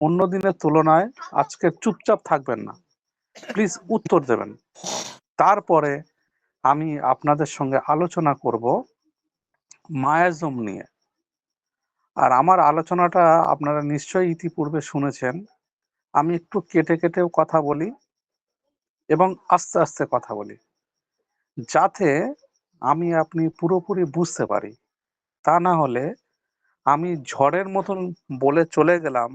অন্য দিনের তুলনায় আজকে চুপচাপ থাকবেন না, প্লিজ উত্তর দেবেন। তারপরে আমি আপনাদের সঙ্গে আলোচনা করব মায়াজম নিয়ে। আর আমার আলোচনাটা আপনারা নিশ্চয়ই ইতিপূর্বে শুনেছেন। আমি একটু কেটে কেটেও কথা বলি এবং আস্তে আস্তে কথা বলি, যাতে আমি আপনি পুরোপুরি বুঝতে পারি। তা না হলে আমি ঝড়ের মতন বলে চলে গেলাম,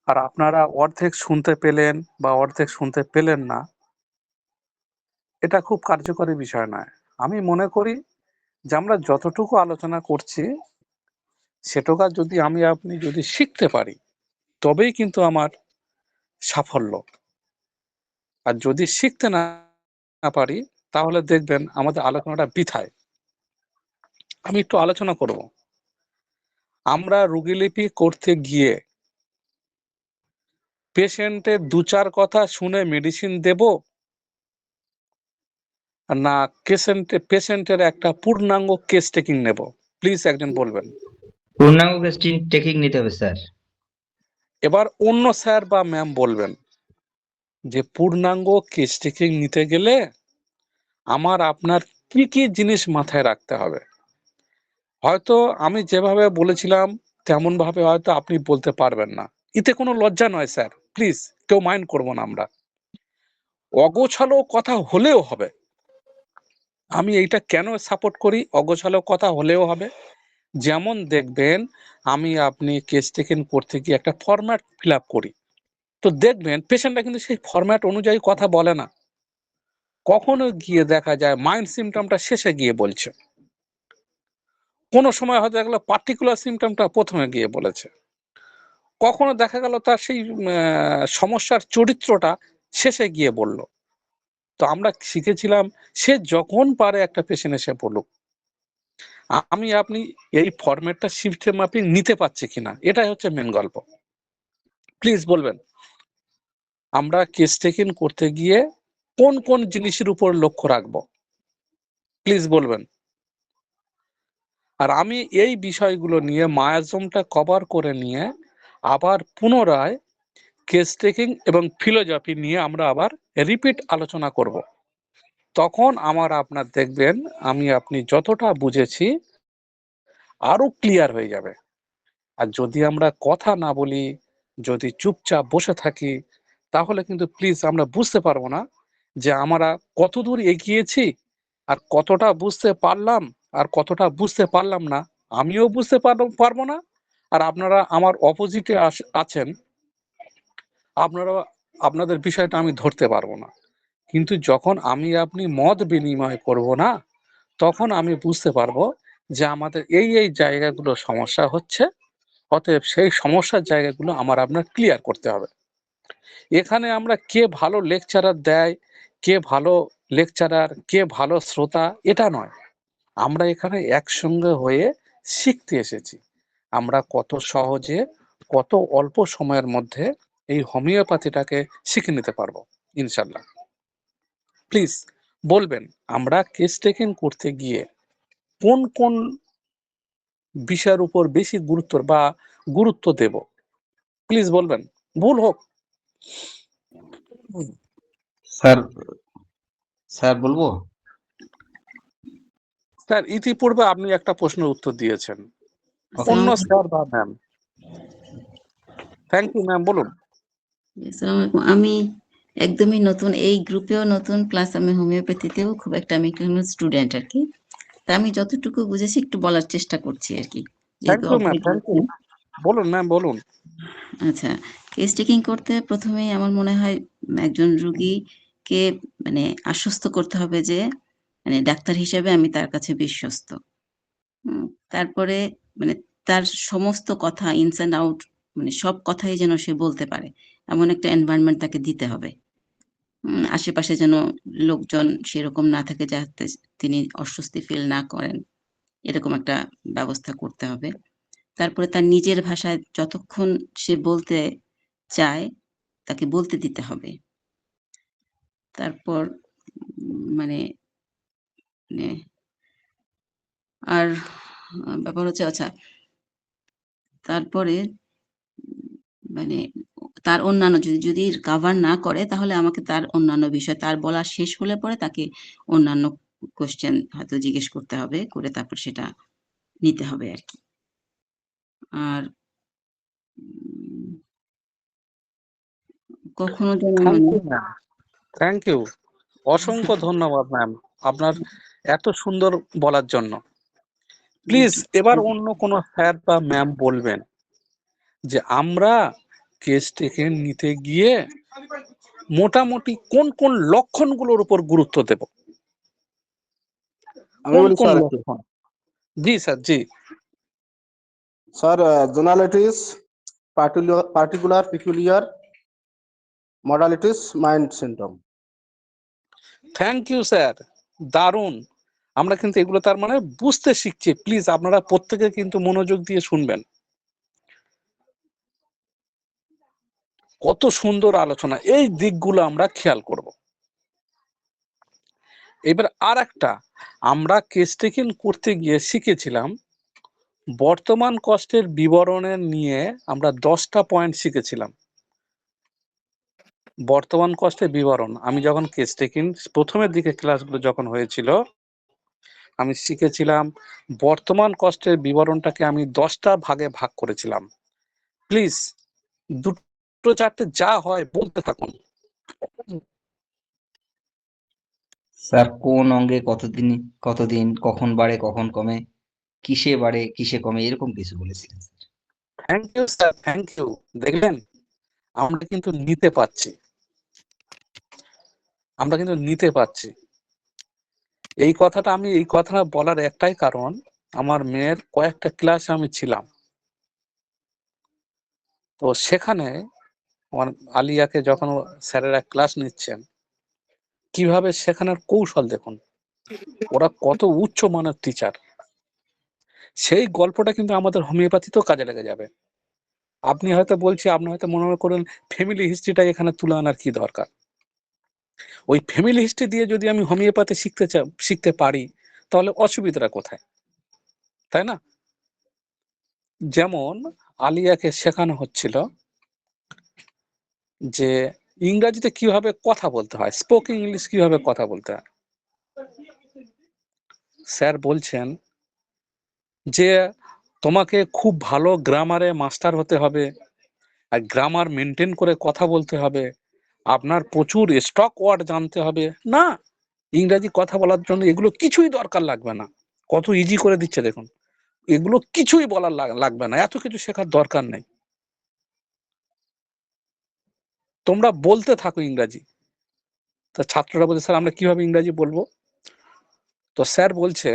আর আপনারা অর্ধেক শুনতে পেলেন বা অর্ধেক শুনতে পেলেন না। এটা খুব কার্যকরী বিষয় নয়। আমি মনে করি যে আমরা যতটুকু আলোচনা করছি সেটুকু যদি আমি আপনি যদি শিখতে পারি, তবেই কিন্তু আমার সাফল্য। আর যদি শিখতে না পারি, তাহলে দেখবেন আমাদের আলোচনাটা বৃথায়। আমি একটু আলোচনা করব। আমরা রোগীলিপি করতে গিয়ে পেশেন্টের 2-4 কথা শুনে মেডিসিন দেব, না পেশেন্টের একটা পূর্ণাঙ্গ কেস টেকিং নেব? প্লিজ একজন বলবেন। পূর্ণাঙ্গ কেস টেকিং নিতে হবে স্যার। এবার অন্য স্যার বা ম্যাম বলবেন যে পূর্ণাঙ্গ কেস টেকিং নিতে গেলে আমার আপনার কি কি জিনিস মাথায় রাখতে হবে। হয়তো আমি যেভাবে বলেছিলাম তেমন ভাবে হয়তো আপনি বলতে পারবেন না, এতে কোনো লজ্জা নয় স্যার, প্লিজ কেউ মাইন্ড করবো না। আমরা অগোছালো কথা হলেও হবে। আমি এইটা কেন সাপোর্ট করি? অগোছালো কথা হলেও হবে। যেমন দেখবেন আমি আপনি কেস টেকেন করতে গিয়ে একটা ফরম্যাট ফিল আপ করি, তো দেখবেন পেশেন্টরা কিন্তু সেই ফরম্যাট অনুযায়ী কথা বলে না। কখনো গিয়ে দেখা যায় মাইন্ড সিমটমটা শেষে গিয়ে বলছে, কোনো সময় হয়তো দেখলো পার্টিকুলার সিমটমটা প্রথমে গিয়ে বলেছে, কখনো দেখা গেল তার সেই সমস্যার চরিত্রটা শেষে গিয়ে বলল। তো আমরা শিখেছিলাম সে যখন পারে একটা পেশেন্ট এসে বলুক। আমি আপনি এই ফরম্যাটটা শিফট মাপিং নিতে পারছি কিনা, এটাই হচ্ছে মেন গল্প। প্লিজ বলবেন আমরা কেস টেকিং করতে গিয়ে কোন কোন জিনিসের উপর লক্ষ্য রাখবো, প্লিজ বলবেন। আর আমি এই বিষয়গুলো নিয়ে মায়াজমটা কভার করে নিয়ে আবার পুনরায় কেস টেকিং এবং ফিলোজফি নিয়ে আমরা আবার রিপিট আলোচনা করব। তখন আমার আপনার দেখবেন আমি আপনি যতটা বুঝেছি আরো ক্লিয়ার হয়ে যাবে। আর যদি আমরা কথা না বলি, যদি চুপচাপ বসে থাকি, তাহলে কিন্তু প্লিজ আমরা বুঝতে পারবো না যে আমরা কতদূর এগিয়েছি, আর কতটা বুঝতে পারলাম আর কতটা বুঝতে পারলাম না। আমিও বুঝতে পারবো না, আর আপনারা আমার অপোজিটে আছেন, আপনারা আপনাদের বিষয়টা আমি ধরতে পারবো না। কিন্তু যখন আমি আপনি মত বিনিময় করব না, তখন আমি বুঝতে পারবো যে আমাদের এই এই জায়গাগুলো সমস্যা হচ্ছে। অতএব সেই সমস্যার জায়গাগুলো আমার আপনার ক্লিয়ার করতে হবে। এখানে আমরা কে ভালো লেকচারার দেয়, কে ভালো লেকচারার, কে ভালো শ্রোতা, এটা নয়। আমরা এখানে একসঙ্গে হয়ে শিখতে এসেছি। আমরা কত সহজে, কত অল্প সময়ের মধ্যে এই হোমিওপ্যাথিটাকে শিখে নিতে পারবো ইনশাল্লাহ। প্লিজ বলবেন আমরা কেস টেকিং করতে গিয়ে কোন কোন বিষয়ের উপর বেশি গুরুত্ব দেব, প্লিজ বলবেন, ভুল হোক। স্যার স্যার বলবো? স্যার ইতিপূর্বে আপনি একটা প্রশ্নের উত্তর দিয়েছেন, অন্য স্যার বা ম্যাম। থ্যাংক ইউ ম্যাম, বলুন। আসসালামু আলাইকুম। আমি একদমই নতুন, এই গ্রুপেও নতুন, প্লাস আমি হোমিওপ্যাথিতেও খুব একটা, আমি একটা স্টুডেন্ট আর কি। তা আমি যতটুকু বুঝেছি একটু বলার চেষ্টা করছি আর কি। Thank you ma'am, thank you. বলুন ম্যাম, বলুন। আচ্ছা, কেস টেকিং করতে প্রথমেই আমার মনে হয় একজন রোগীকে মানে আশ্বস্ত করতে হবে যে মানে ডাক্তার হিসেবে আমি তার কাছে বিশ্বস্ত। তারপরে মানে তার সমস্ত কথা ইনস অ্যান্ড আউট, মানে সব কথাই যেন সে বলতে পারে, এমন একটা এনভায়রনমেন্ট তাকে দিতে হবে। আশেপাশে যেন লোকজন সেরকম না থাকে যাতে তিনি অস্বস্তি ফিল না করেন, এরকম একটা ব্যবস্থা করতে হবে। তারপরে তার নিজের ভাষায় যতক্ষণ সে বলতে চায় তাকে বলতে দিতে হবে। তারপর মানে মানে আর ব্যাপার হচ্ছে, আচ্ছা, তারপরে মানে তার অন্যান্য যদি কভার না করে তাহলে আমাকে তার অন্যান্য বিষয় তার বলা শেষ হলে পরে তাকে অন্যান্য কোয়েশ্চেন হয়তো জিজ্ঞেস করতে হবে, করে তারপর সেটা নিতে হবে আরকি। আর উম কখনো যেন থ্যাংক মানে ইউ ম্যাম, থ্যাংক ইউ, অসংখ্য ধন্যবাদ ম্যাম আপনার এত সুন্দর বলার জন্য। প্লিজ জি, এবার অন্য কোনো স্যার বা ম্যাম বলবেন যে আমরা কেস টেকে নিতে গিয়ে মোটামুটি কোন কোন লক্ষণগুলোর উপর গুরুত্ব দেব, আমি কোন বলি কোন স্যার একটু। লক্ষণ? জি স্যার, জি। Sir, generalities, particular, peculiar, modalities, mind symptom. Thank you sir, দারুণ। আমরা কিন্তু এগুলো তার মানে বুঝতে শিখছি। প্লিজ আপনারা প্রত্যেকে কিন্তু মনোযোগ দিয়ে শুনবেন। কত সুন্দর আলোচনা, এই দিকগুলো আমরা খেয়াল করব। এবার আর একটা, আমরা কেস টেকিং করতে গিয়ে শিখেছিলাম বর্তমান কষ্টের বিবরণের নিয়ে আমরা 10টা পয়েন্ট শিখেছিলাম। বর্তমান কষ্টের বিবরণ আমি যখন কেস টেকিং প্রথমের দিকে ক্লাসগুলো যখন হয়েছিল আমি শিখেছিলাম বর্তমান কষ্টের বিবরণটাকে আমি 10টা ভাগে ভাগ করেছিলাম। প্লিজ দুটো চারটে যা হয় বলতে থাকুন। স্যার কোন অঙ্গে কতদিন কখন বাড়ে কখন কমে, কিসে বাড়ে কিসে কমে, এরকম কিছু বলেছিলেন sir. Thank you sir, thank you. দেখলেন আমরা কিন্তু নিতে পারছি, আমরা কিন্তু নিতে পারছি। এই কথাটা বলার একটাই কারণ, আমার মেয়ের কয়েকটা ক্লাসে আমি ছিলাম, তো সেখানে আমার আলিয়াকে যখন স্যারেরা ক্লাস নিচ্ছেন কিভাবে শেখানোর কৌশল দেখুন, ওরা কত উচ্চ মানের টিচার। সেই গল্পটা কিন্তু আমাদের হোমিওপ্যাথিতেও কাজে লেগে যাবে। আপনি হয়তো মনে করেন ফ্যামিলি হিস্ট্রিটা এখানে তুলে আনার কি দরকার। ওই ফ্যামিলি হিস্ট্রি দিয়ে যদি আমি হোমিওপ্যাথি শিখতে পারি তাহলে অসুবিধাটা কোথায়, তাই না? যেমন আলিয়াকে শেখানো হচ্ছিল যে ইংরাজিতে কিভাবে কথা বলতে হয়, স্পোকেন ইংলিশ কিভাবে কথা বলতে হয়। স্যার বলছেন যে তোমাকে খুব ভালো গ্রামারে মাস্টার হতে হবে, আর গ্রামার মেনটেন করে কথা বলতে হবে, আপনার প্রচুর স্টক ওয়ার্ড জানতে হবে। না, ইংরাজি কথা বলার জন্য এগুলো কিছুই দরকার লাগবে না। কত ইজি করে দিচ্ছে দেখুন, এগুলো কিছুই বলার লাগবে না, এত কিছু শেখার দরকার নেই, তোমরা বলতে থাকো ইংরাজি। তা ছাত্ররা বলছে স্যার আমরা কিভাবে ইংরাজি বলবো? তো স্যার বলছে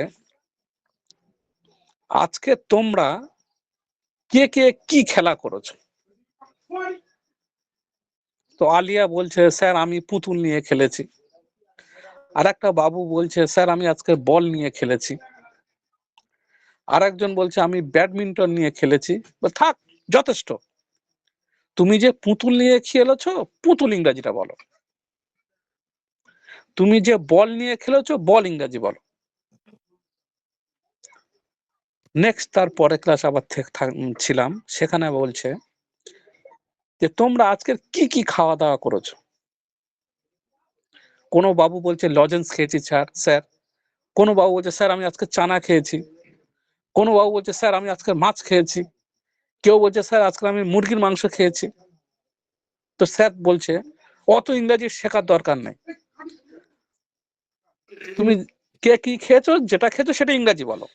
আজকে তোমরা কে কে কি খেলা করেছো। তো আলিয়া বলছে স্যার আমি পুতুল নিয়ে খেলেছি। আর একটা বাবু বলছে স্যার আমি আজকে বল নিয়ে খেলেছি। আর একজন বলছে আমি ব্যাডমিন্টন নিয়ে খেলেছি। থাক, যথেষ্ট। তুমি যে পুতুল নিয়ে খেলেছো পুতুল ইংরাজিটা বলো, তুমি যে বল নিয়ে খেলেছো বল ইংরাজি বলো। নেক্সট তার পরে ক্লাস আবার ছিলাম, সেখানে বলছে যে তোমরা আজকে কি কি খাওয়া দাওয়া করেছো। কোনো বাবু বলছে লজেন্স খেয়েছি স্যার। কোনো বাবু বলছে স্যার আমি আজকে চানা খেয়েছি। কোনো বাবু বলছে স্যার আমি আজকে মাছ খেয়েছি। কেউ বলছে স্যার আজকে আমি মুরগির মাংস খেয়েছি। তো স্যার বলছে অত ইংরাজি শেখার দরকার নেই, তুমি কে কি খেয়েছো, যেটা খেয়েছো সেটা ইংরাজি বলো।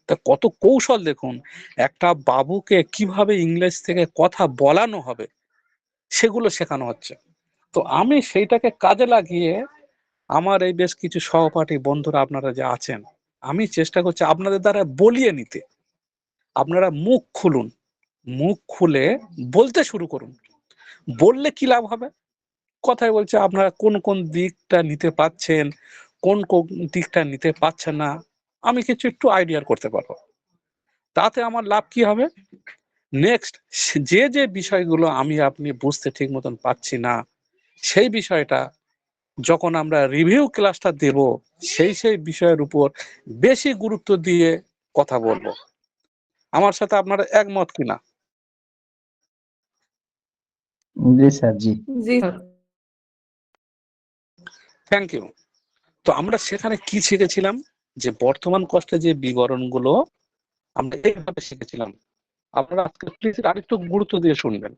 তা কত কৌশল দেখুন, একটা বাবুকে কিভাবে ইংলিশ থেকে কথা বলানো হবে সেগুলো শেখানো হচ্ছে। তো আমি সেইটাকে কাজে লাগিয়ে আমার এই বেশ কিছু সহপাঠী বন্ধুরা আপনারা যে আছেন, আমি চেষ্টা করছি আপনাদের দ্বারা বলিয়ে নিতে। আপনারা মুখ খুলুন, মুখ খুলে বলতে শুরু করুন। বললে কি লাভ হবে? কথায় বলছে আপনারা কোন কোন দিকটা নিতে পাচ্ছেন, কোন কোন দিকটা নিতে পাচ্ছেন না, আমি কিছু একটু আইডিয়া করতে পারবো। তাতে আমার লাভ কি হবে? নেক্সট যে যে বিষয়গুলো আমি আপনি বুঝতে ঠিক মতন পাচ্ছি না, সেই বিষয়টা যখন আমরা রিভিউ ক্লাসটা দেব সেই বিষয়ের উপর বেশি গুরুত্ব দিয়ে কথা বলবো। আমার সাথে আপনারা একমত কিনা? জি স্যার, জি। জি স্যার। Thank you. তো আমরা সেখানে কি শিখেছিলাম, যে বর্তমান কষ্টের যে বিবরণগুলো আমরা এইভাবে শিখেছিলাম। আপনারা আজকে প্লিজ আরেকটু গুরুত্ব দিয়ে শুনবেন।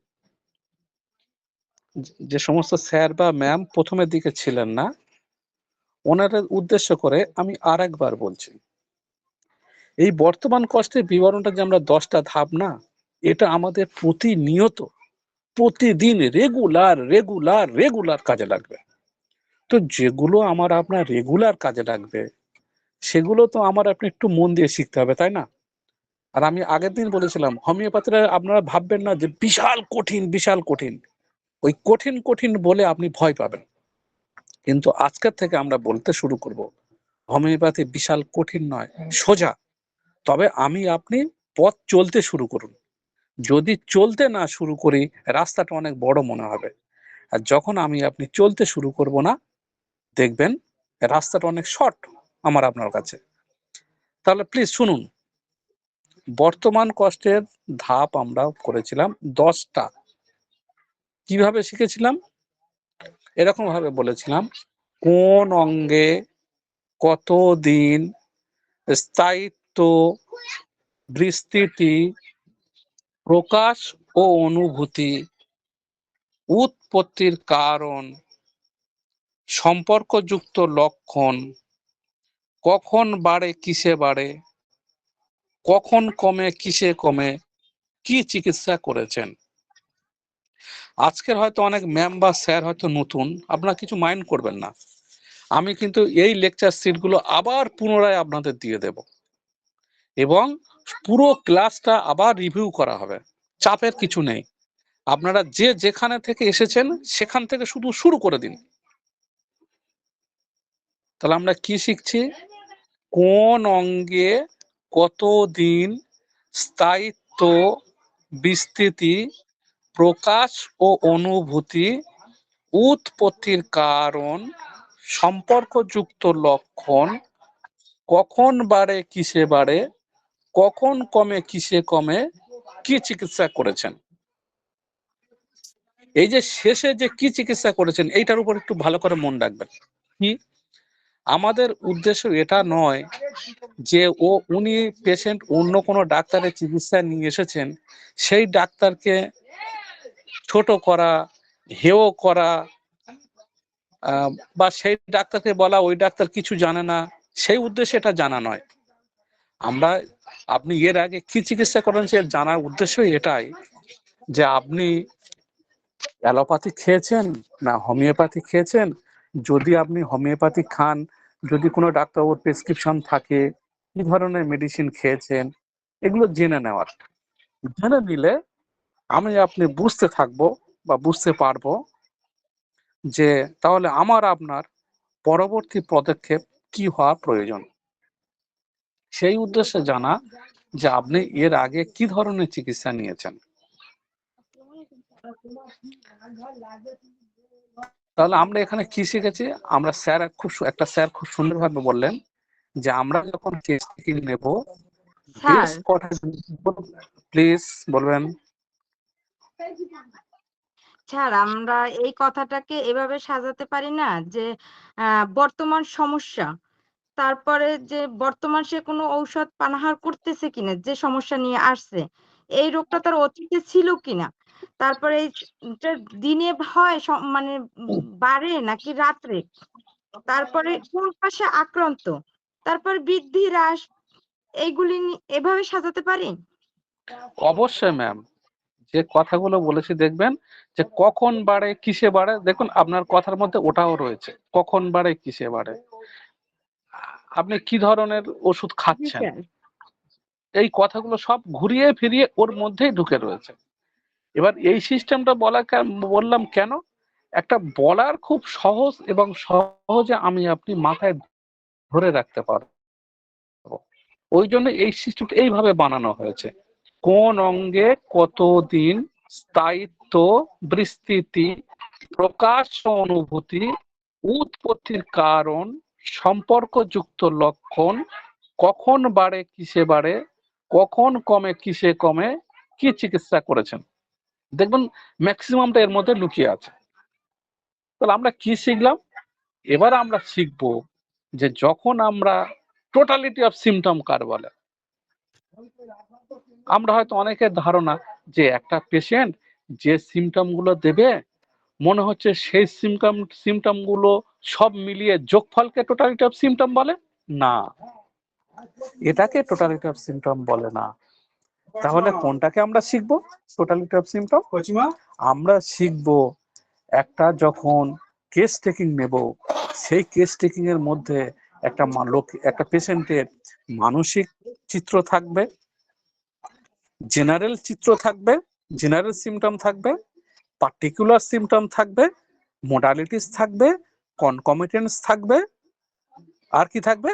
যে সমস্ত স্যার বা ম্যাম প্রথমের দিকে ছিলেন না, ওনাদের উদ্দেশ্য করে আমি আরেকবার বলছি, এই বর্তমান কষ্টের বিবরণটা যে আমরা 10টা ধাপ না, এটা আমাদের প্রতিনিয়ত প্রতিদিন রেগুলার রেগুলার রেগুলার কাজে লাগবে। তো যেগুলো আমার আপনার রেগুলার কাজে লাগবে সেগুলো তো আমার আপনি একটু মন দিয়ে শিখতে হবে, তাই না? আর আমি আগের দিন বলেছিলাম, হোমিওপ্যাথিরা আপনারা ভাববেন না যে বিশাল কঠিন বিশাল কঠিন, ওই কঠিন কঠিন বলে আপনি ভয় পাবেন। কিন্তু আজকের থেকে আমরা বলতে শুরু করব, হোমিওপ্যাথি বিশাল কঠিন নয়, সোজা। তবে আমি আপনি পথ চলতে শুরু করুন। যদি চলতে না শুরু করি রাস্তাটা অনেক বড় মনে হবে। আর যখন আমি আপনি চলতে শুরু করব না, দেখবেন রাস্তাটা অনেক শর্ট আমার আপনার কাছে। তাহলে প্লিজ শুনুন, বর্তমান কষ্টের ধাপ আমরা করেছিলাম 10টা। কিভাবে শিখেছিলাম? এরকম ভাবে বলেছিলাম, কোন অঙ্গে কতদিন স্থায়িত্ব, বিস্তৃতি, প্রকাশ ও অনুভূতি, উৎপত্তির কারণ, সম্পর্কযুক্ত লক্ষণ, কখন বাড়ে কিসে বাড়ে, কখন কমে কিসে কমে, কি চিকিৎসা করেছেন। আজকের হয়তো অনেক ম্যাম বা স্যার হয়তো নতুন, আপনারা কিছু মাইন্ড করবেন না। আমি কিন্তু এই লেকচার সিটগুলো আবার পুনরায় আপনাদের দিয়ে দেব এবং পুরো ক্লাসটা আবার রিভিউ করা হবে। চাপের কিছু নেই, আপনারা যে যেখানে থেকে এসেছেন সেখান থেকে শুধু শুরু করে দিন। তাহলে আমরা কি শিখছি? কোন অঙ্গে কতদিন স্থায়িত্ব, বিস্তৃতি, প্রকাশ ও অনুভূতি, উৎপত্তির কারণ, সম্পর্কযুক্ত লক্ষণ, কখন বাড়ে কিসে বাড়ে, কখন কমে কিসে কমে, কি চিকিৎসা করেছেন। এই যে শেষে যে কি চিকিৎসা করেছেন এইটার উপর একটু ভালো করে মন রাখবেন। কি আমাদের উদ্দেশ্য এটা নয় যে উনি পেশেন্ট অন্য কোনো ডাক্তারের চিকিৎসা নিয়ে এসেছেন, সেই ডাক্তারকে ছোট করা, হেয় করা, বা সেই ডাক্তারকে বলা ওই ডাক্তার কিছু জানে না, সেই উদ্দেশ্যে এটা জানা নয়। আমরা আপনি এর আগে কি চিকিৎসা করেন সে জানার উদ্দেশ্য এটাই যে আপনি অ্যালোপ্যাথি খেয়েছেন না হোমিওপ্যাথি খেয়েছেন। যদি আপনি হোমিওপ্যাথি খান, যদি কোনো ডাক্তারবাবুর প্রেসক্রিপশন থাকে, কি ধরনের মেডিসিন খেয়েছেন, এগুলো জেনে নেওয়ার। জেনে নিলে আমি আপনি বুঝতে থাকবো বা বুঝতে পারবো যে তাহলে আমার আপনার পরবর্তী পদক্ষেপ কি হওয়া প্রয়োজন। সেই উদ্দেশ্যে জানা যে আপনি এর আগে কি ধরনের চিকিৎসা নিয়েছেন। তাহলে আমরা এখানে কি শিখেছি? আমরা একটা স্যার খুব সুন্দরভাবে বললেন যে আমরা যখন কেস নেব স্যার বেশ কটা, প্লিজ বলবেন। স্যার আমরা এই কথাটাকে এভাবে সাজাতে পারি না যে বর্তমান সমস্যা, তারপরে যে বর্তমান সে কোনো ঔষধ পানাহার করতেছে কিনা, যে সমস্যা নিয়ে আসছে এই রোগটা তার অতীতে ছিল কিনা, তারপরে এটা দিনে হয় মানে বাড়ে নাকি রাত্রে, তারপরে কোন পাশে আক্রান্ত, তারপর বৃদ্ধি হ্রাস, এইগুলি এভাবে সাজাতে পারি। অবশ্যই ম্যাম, যে কথাগুলো বলেছি দেখবেন যে কখন বাড়ে কিসে বাড়ে, দেখুন আপনার কথার মধ্যে ওটাও রয়েছে, কখন বাড়ে কিসে বাড়ে, আপনি কি ধরনের ওষুধ জি খাচ্ছেন, স্যার। এই কথাগুলো সব ঘুরিয়ে ফিরিয়ে ওর মধ্যেই ঢুকে রয়েছে। এবার এই সিস্টেমটা বললাম কেন? একটা বলার খুব সহজ এবং সহজে আমি আপনি মাথায় ধরে রাখতে পারবো, ওই জন্য এই সিস্টেমটা এইভাবে বানানো হয়েছে। কোন অঙ্গে কতদিন স্থায়িত্ব, বিস্তৃতি, প্রকাশ ও অনুভূতি, উৎপত্তির কারণ, সম্পর্কযুক্ত লক্ষণ, কখন বাড়ে কিসে বাড়ে, কখন কমে কিসে কমে, কি চিকিৎসা করেছেন। দেখবেন ম্যাক্সিমামটা এর মধ্যে লুকিয়ে আছে। তাহলে আমরা কি শিখলাম? এবার আমরা শিখবো যে যখন আমরা টোটালিটি অফ সিমটম কার বলে। আমরা হয়তো অনেকের ধারণা যে একটা পেশেন্ট যে সিমটম গুলো দেবে মনে হচ্ছে সেই সিমটম গুলো সব মিলিয়ে যোগফলকে টোটালিটি অফ সিমটম বলে না, এটাকে টোটালিটি অফ সিমটম বলে না। তাহলে কোনটাকে আমরা শিখবো টোটালিটি অফ সিমটম? আমরা শিখবো একটা যখন কেস টেকিং নেব সেই কেস টেকিং এর মধ্যে একটা পেশেন্টের মানসিক চিত্র থাকবে, জেনারেল চিত্র থাকবে, জেনারেল সিমটম থাকবে, পার্টিকুলার সিমটম থাকবে, মোডালিটিস থাকবে, কনকমিটেন্স থাকবে, আর কি থাকবে?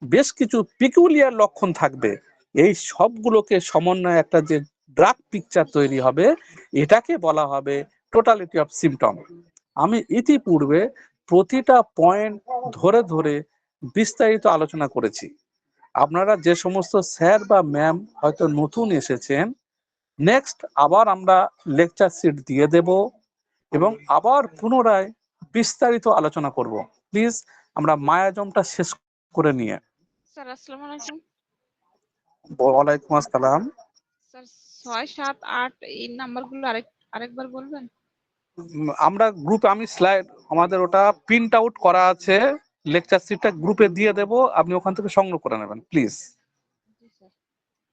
বেশ কিছু পিকুলিয়ার লক্ষণ থাকবে। এই সবগুলোকে সমন্বয়ে একটা যে ড্রাগ পিকচার তৈরি হবে এটাকে বলা হবে টোটালিটি অফ সিমটম। আমি ইতিপূর্বে প্রতিটা পয়েন্ট ধরে ধরে বিস্তারিত আলোচনা করেছি। আপনারা যে সমস্ত স্যার বা ম্যাম হয়তো নতুন এসেছেন, নেক্সট আবার আমরা লেকচার শিট দিয়ে দেব এবং আবার পুনরায় বিস্তারিত আলোচনা করব। প্লিজ আমরা মায়াজমটা শেষ করে নিয়ে। স্যার আসসালামু আলাইকুম। ওয়ালাইকুম আসসালাম। স্যার 6, 7, 8 এই নাম্বারগুলো আরেকবার বলবেন? আমরা গ্রুপে আমি স্লাইড আমাদের ওটা প্রিন্ট আউট করা আছে, লেকচার শিটটা গ্রুপে দিয়ে দেব, আপনি ওখান থেকে সংগ্রহ করে নেবেন প্লিজ। G sir.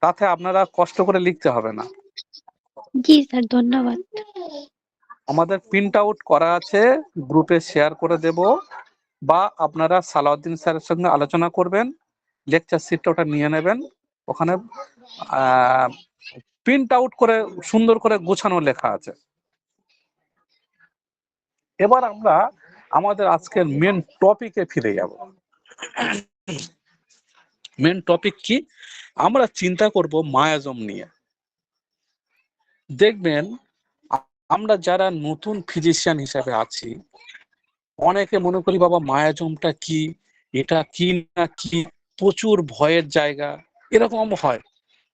তাতে আপনারা কষ্ট করে লিখতে হবে না। জি স্যার, ধন্যবাদ। আমাদের প্রিন্ট আউট করা আছে, গ্রুপে শেয়ার করে দেব, বা আপনারা সালাউদ্দিন স্যারের সঙ্গে আলোচনা করবেন, লেকচার শিটটা ওটা নিয়ে নেবেন, ওখানে প্রিন্ট আউট করে সুন্দর করে গোছানো লেখা আছে। এবার আমরা আমাদের আজকের মেন টপিকে ফিরে যাব। মেন টপিক কি? আমরা চিন্তা করব মায়াজম নিয়ে। দেখবেন আমরা যারা নতুন ফিজিশিয়ান হিসেবে আছি অনেকে মনে করি বাবা মায়াজমটা কি, এটা কি না কি, প্রচুর ভয়ের জায়গা, এরকম হয়।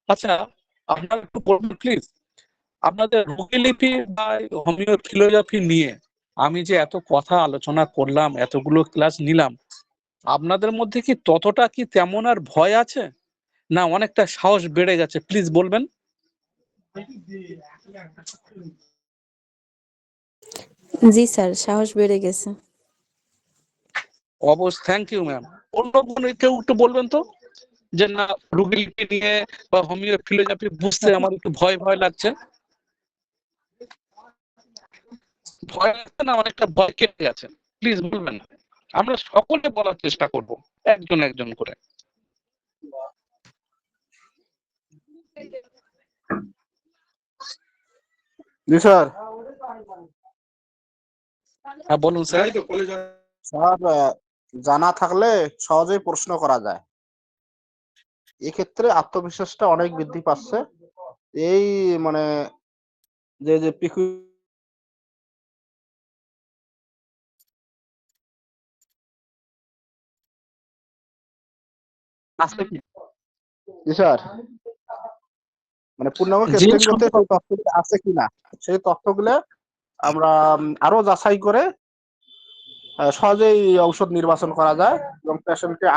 আচ্ছা আপনারা একটু বলুন প্লিজ, আপনাদের রোগীলিপি বা হোমিও ফিলোজফি নিয়ে আমি যে এত কথা আলোচনা করলাম, এতগুলো ক্লাস নিলাম, আপনাদের মধ্যে কি ততটা কি তেমন আর ভয় আছে, না অনেকটা সাহস বেড়ে গেছে? প্লিজ বলবেন। জি স্যার, সাহস বেড়ে গেছে। Thank you ma'am. অন্য কোনো কেউ একটু বলবেন তো, যে না রোগীলিপি নিয়ে বা হোমিও ফিলোজফি বুঝতে আমার একটু ভয় ভয় লাগছে। ভয় লাগছে না, অনেকটা ভয় কেটে গেছে? প্লিজ বলবেন। আমরা সকলে বলার চেষ্টা করব একজন একজন করে। জি স্যার। হ্যাঁ বলুন স্যার। স্যার, জানা থাকলে সহজেই প্রশ্ন করা যায়, এক্ষেত্রে আত্মবিশ্বাসটা অনেক বৃদ্ধি পাচ্ছে। এই মানে যে যে জি স্যার, মানে পূর্ণাঙ্গ জি কেস করতে শুনতে সেই তথ্যগুলো আছে কিনা, সেই তথ্যগুলো আমরা আরো যাচাই করে সহজেই ঔষধ নির্বাচন করা যায় এবং পেশেন্টকে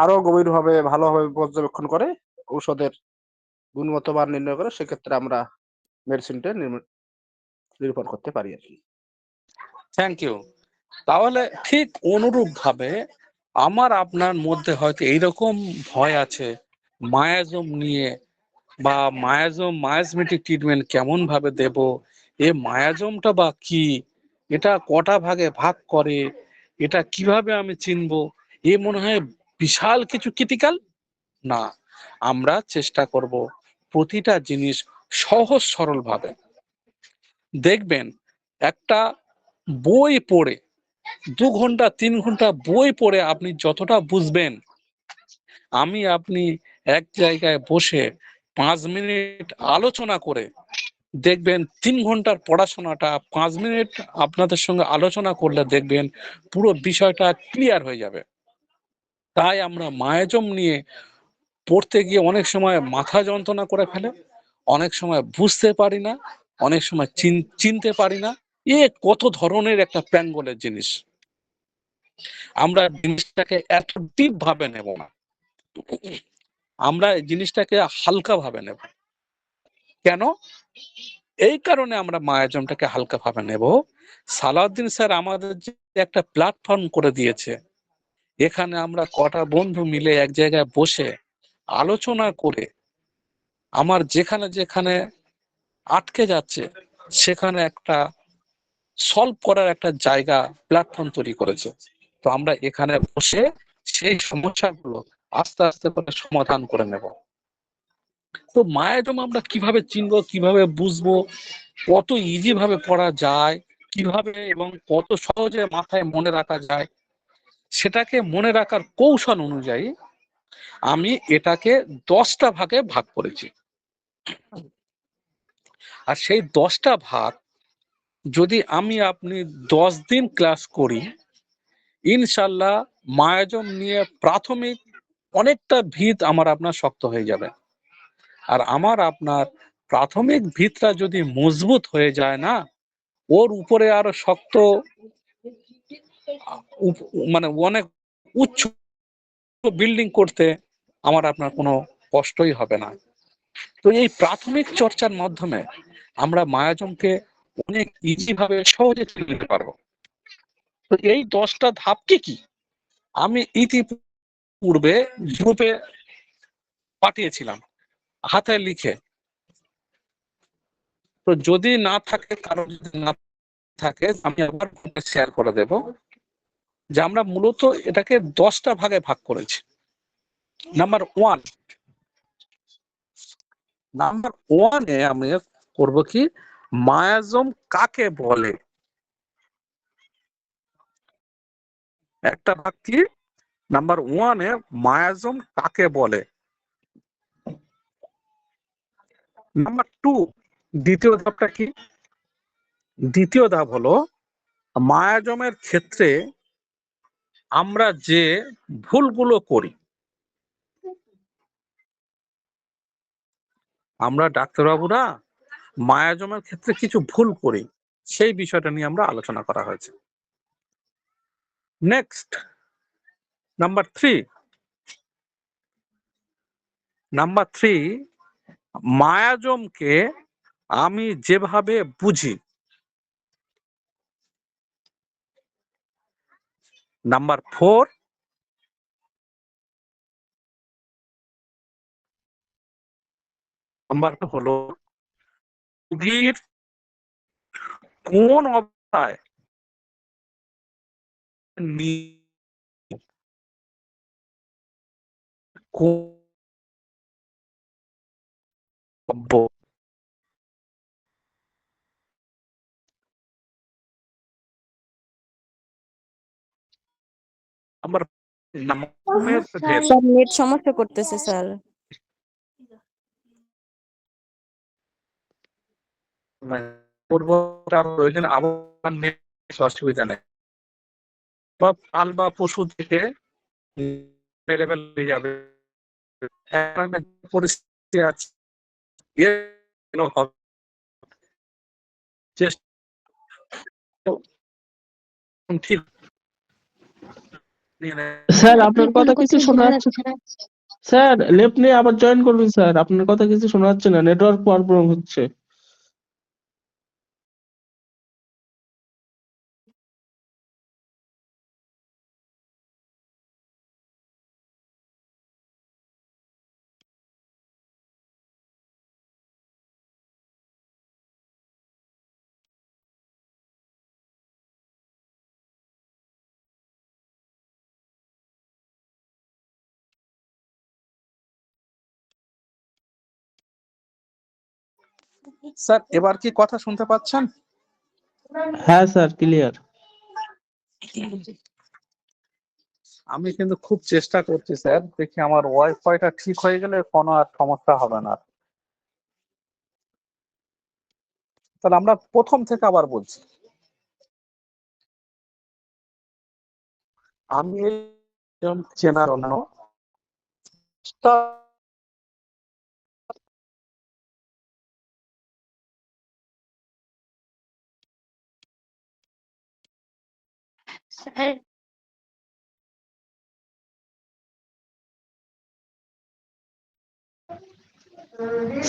আরো গভীরভাবে ভালোভাবে পর্যবেক্ষণ করে ঔষধের গুণগত মান নির্ণয় করে সেক্ষেত্রে আমরা মেডিসিনটা নিরূপণ করতে পারি আর কি। Thank you. তাহলে ঠিক অনুরূপ ভাবে আমার আপনার মধ্যে হয়তো এইরকম ভয় আছে মায়াজম নিয়ে, বা মায়াজমেটিক ট্রিটমেন্ট কেমন ভাবে দেব, এ মায়াজমটা বা কি, এটা কটা ভাগে ভাগ করে, এটা কিভাবে আমি চিনবো, এ মনে হয় বিশাল কিছু ক্রিটিক্যাল। না, আমরা চেষ্টা করব প্রতিটা জিনিস সহজ সরল ভাবে। দেখবেন একটা বই পড়ে 2 ঘন্টা 3 ঘন্টা বই পড়ে আপনি যতটা বুঝবেন, আপনি এক জায়গায় বসে 5 মিনিট আলোচনা করে দেখবেন 3 ঘন্টার পড়াশোনাটা 5 মিনিট আপনাদের সঙ্গে আলোচনা করলে দেখবেন পুরো বিষয়টা ক্লিয়ার হয়ে যাবে। তাই আমরা মায়াজম নিয়ে পড়তে গিয়ে অনেক সময় মাথা যন্ত্রণা করে ফেলে, অনেক সময় বুঝতে পারি না, অনেক সময় চিনতে পারি না। এ কত ধরনের একটা প্যাঙ্গলের জিনিস। আমরা জিনিসটাকে এত ডিপ ভাবে নেব না, আমরা এই জিনিসটাকে হালকা ভাবে নেব। কেন? এই কারণে আমরা মায়াজমটাকে হালকা ভাবে নেব। সালাউদ্দিন স্যার আমাদের যে একটা প্ল্যাটফর্ম করে দিয়েছে, এখানে আমরা কটা বন্ধু মিলে এক জায়গায় বসে আলোচনা করে আমার যেখানে যেখানে আটকে যাচ্ছে সেখানে একটা সলভ করার একটা জায়গা, প্ল্যাটফর্ম তৈরি করেছে। তো আমরা এখানে বসে সেই সমস্যাগুলো আস্তে আস্তে করে সমাধান করে নেব। তো মায়াজম আমরা কিভাবে চিনবো, কিভাবে বুঝবো, কত ইজি ভাবে পড়া যায়, কিভাবে এবং কত সহজে মাথায় মনে রাখা যায়, সেটাকে মনে রাখার কৌশল অনুযায়ী আমি এটাকে 10টা ভাগে ভাগ করেছি। আর সেই 10টা ভাগ যদি আমি আপনি 10 দিন ক্লাস করি, ইনশাল্লাহ মায়াজম নিয়ে প্রাথমিক অনেকটা ভিত আমার আপনার শক্ত হয়ে যাবে। আর আমার আপনার প্রাথমিক ভিতটা যদি মজবুত হয়ে যায় না, ওর উপরে আরো শক্ত মানে অনেক উচ্চ বিল্ডিং করতে আমার আপনার কোনো কষ্টই হবে না। তো এই প্রাথমিক চর্চার মাধ্যমে আমরা মায়াজমকে অনেক ইজি ভাবে সহজে চিনে নিতে পারবো। তো এই 10টা ধাপ কি আমি ইতিপূর্বে গ্রুপে পাঠিয়েছিলাম হাতে লিখে। তো যদি না থাকে, কারো যদি না থাকে, আমি আবার শেয়ার করে দেব যে আমরা মূলত এটাকে 10টা ভাগে ভাগ করেছি। নাম্বার ওয়ানে আমি করব কি, মায়াজম কাকে বলে। একটা ভাগ কি, নাম্বার ওয়ানে মায়াজম কাকে বলে। নাম্বার 2, দ্বিতীয় ধাপটা কি? দ্বিতীয় ধাপ হলো মায়াজমের ক্ষেত্রে আমরা যে ভুলগুলো করি, আমরা ডাক্তারবাবুরা মায়াজমের ক্ষেত্রে কিছু ভুল করি, সেই বিষয়টা নিয়ে আমরা আলোচনা করা হয়েছে। নেক্সট, নাম্বার 3, মায়াজমকে আমি যেভাবে বুঝি। নাম্বার 4, নাম্বারটা হলো রোগীর কোন অবস্থায় নাম্বার স্যার নেট সমস্যা করতেছে স্যার। প্রয়োজন আবার অসুবিধা নেই, বা পাল বা পশু থেকে অ্যাভেলেবেল হয়ে যাবে। পরিস্থিতি আছে, ঠিক। স্যার আপনার কথা কোনো কিছু কথাই শোনা বোঝা যাচ্ছে যাচ্ছে না। স্যার। লেফট নিয়ে আবার জয়েন করুন স্যার, আপনার কথা কিছু শোনা যাচ্ছে না, নেটওয়ার্ক প্রবলেম হচ্ছে। স্যার এবার কি কথা শুনতে পাচ্ছেন? হ্যাঁ স্যার, ক্লিয়ার। আমি কিন্তু খুব চেষ্টা করছি স্যার, দেখি আমার ওয়াইফাইটা ঠিক হয়ে গেলে কোনো আর সমস্যা হবে না। তাহলে আমরা প্রথম থেকে আবার বলছি। আমি চেনার জন্য sir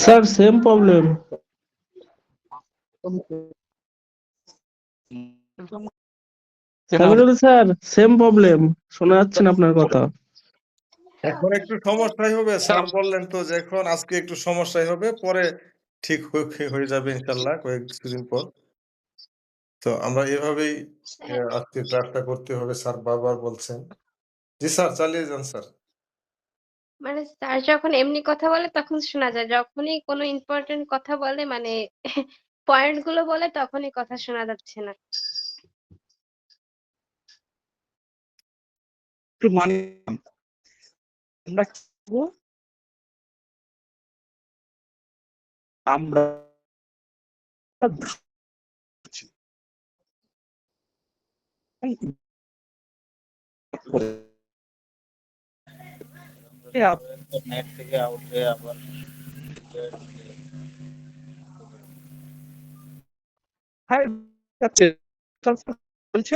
sir same problem. Samirul sir same problem, শোনা যাচ্ছে না আপনার কথা। এখন একটু সমস্যাই হবে, স্যার বললেন তো যে এখন আজকে একটু সমস্যাই হবে, পরে ঠিক হয়ে যাবে ইনশাল্লাহ কিছুদিন পর। তো আমরা এভাবেই আজকে ক্লাসটা করতে হবে, স্যার বারবার বলছেন। জি স্যার, চালিয়ে যান স্যার। মানে স্যার যখন এমনি কথা বলে তখন শোনা যায়, যখনই কোনো ইম্পর্টেন্ট কথা বলে মানে পয়েন্ট গুলো বলে তখনই কথা শোনা যাচ্ছে না। একটু মানে আমরা কি করবো? আমরা নেট থেকে আউট হয়ে আবার হ্যাঁ, যাচ্ছে। বলছে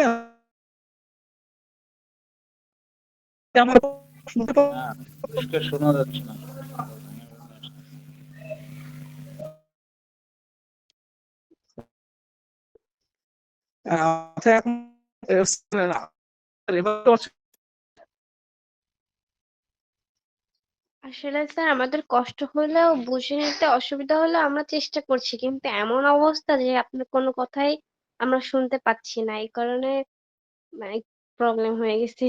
আমার শুনতে পাও? না, পরিষ্কার শোনা যাচ্ছে না। আচ্ছা, এখন এবার তো আসলে স্যার আমাদের কষ্ট হলেও বুঝে নিতে অসুবিধা হলেও আমরা চেষ্টা করছি, কিন্তু এমন অবস্থা যে আপনার কোনো কথাই আমরা শুনতে পাচ্ছি না, এই কারণে মানে প্রবলেম হয়ে গেছে।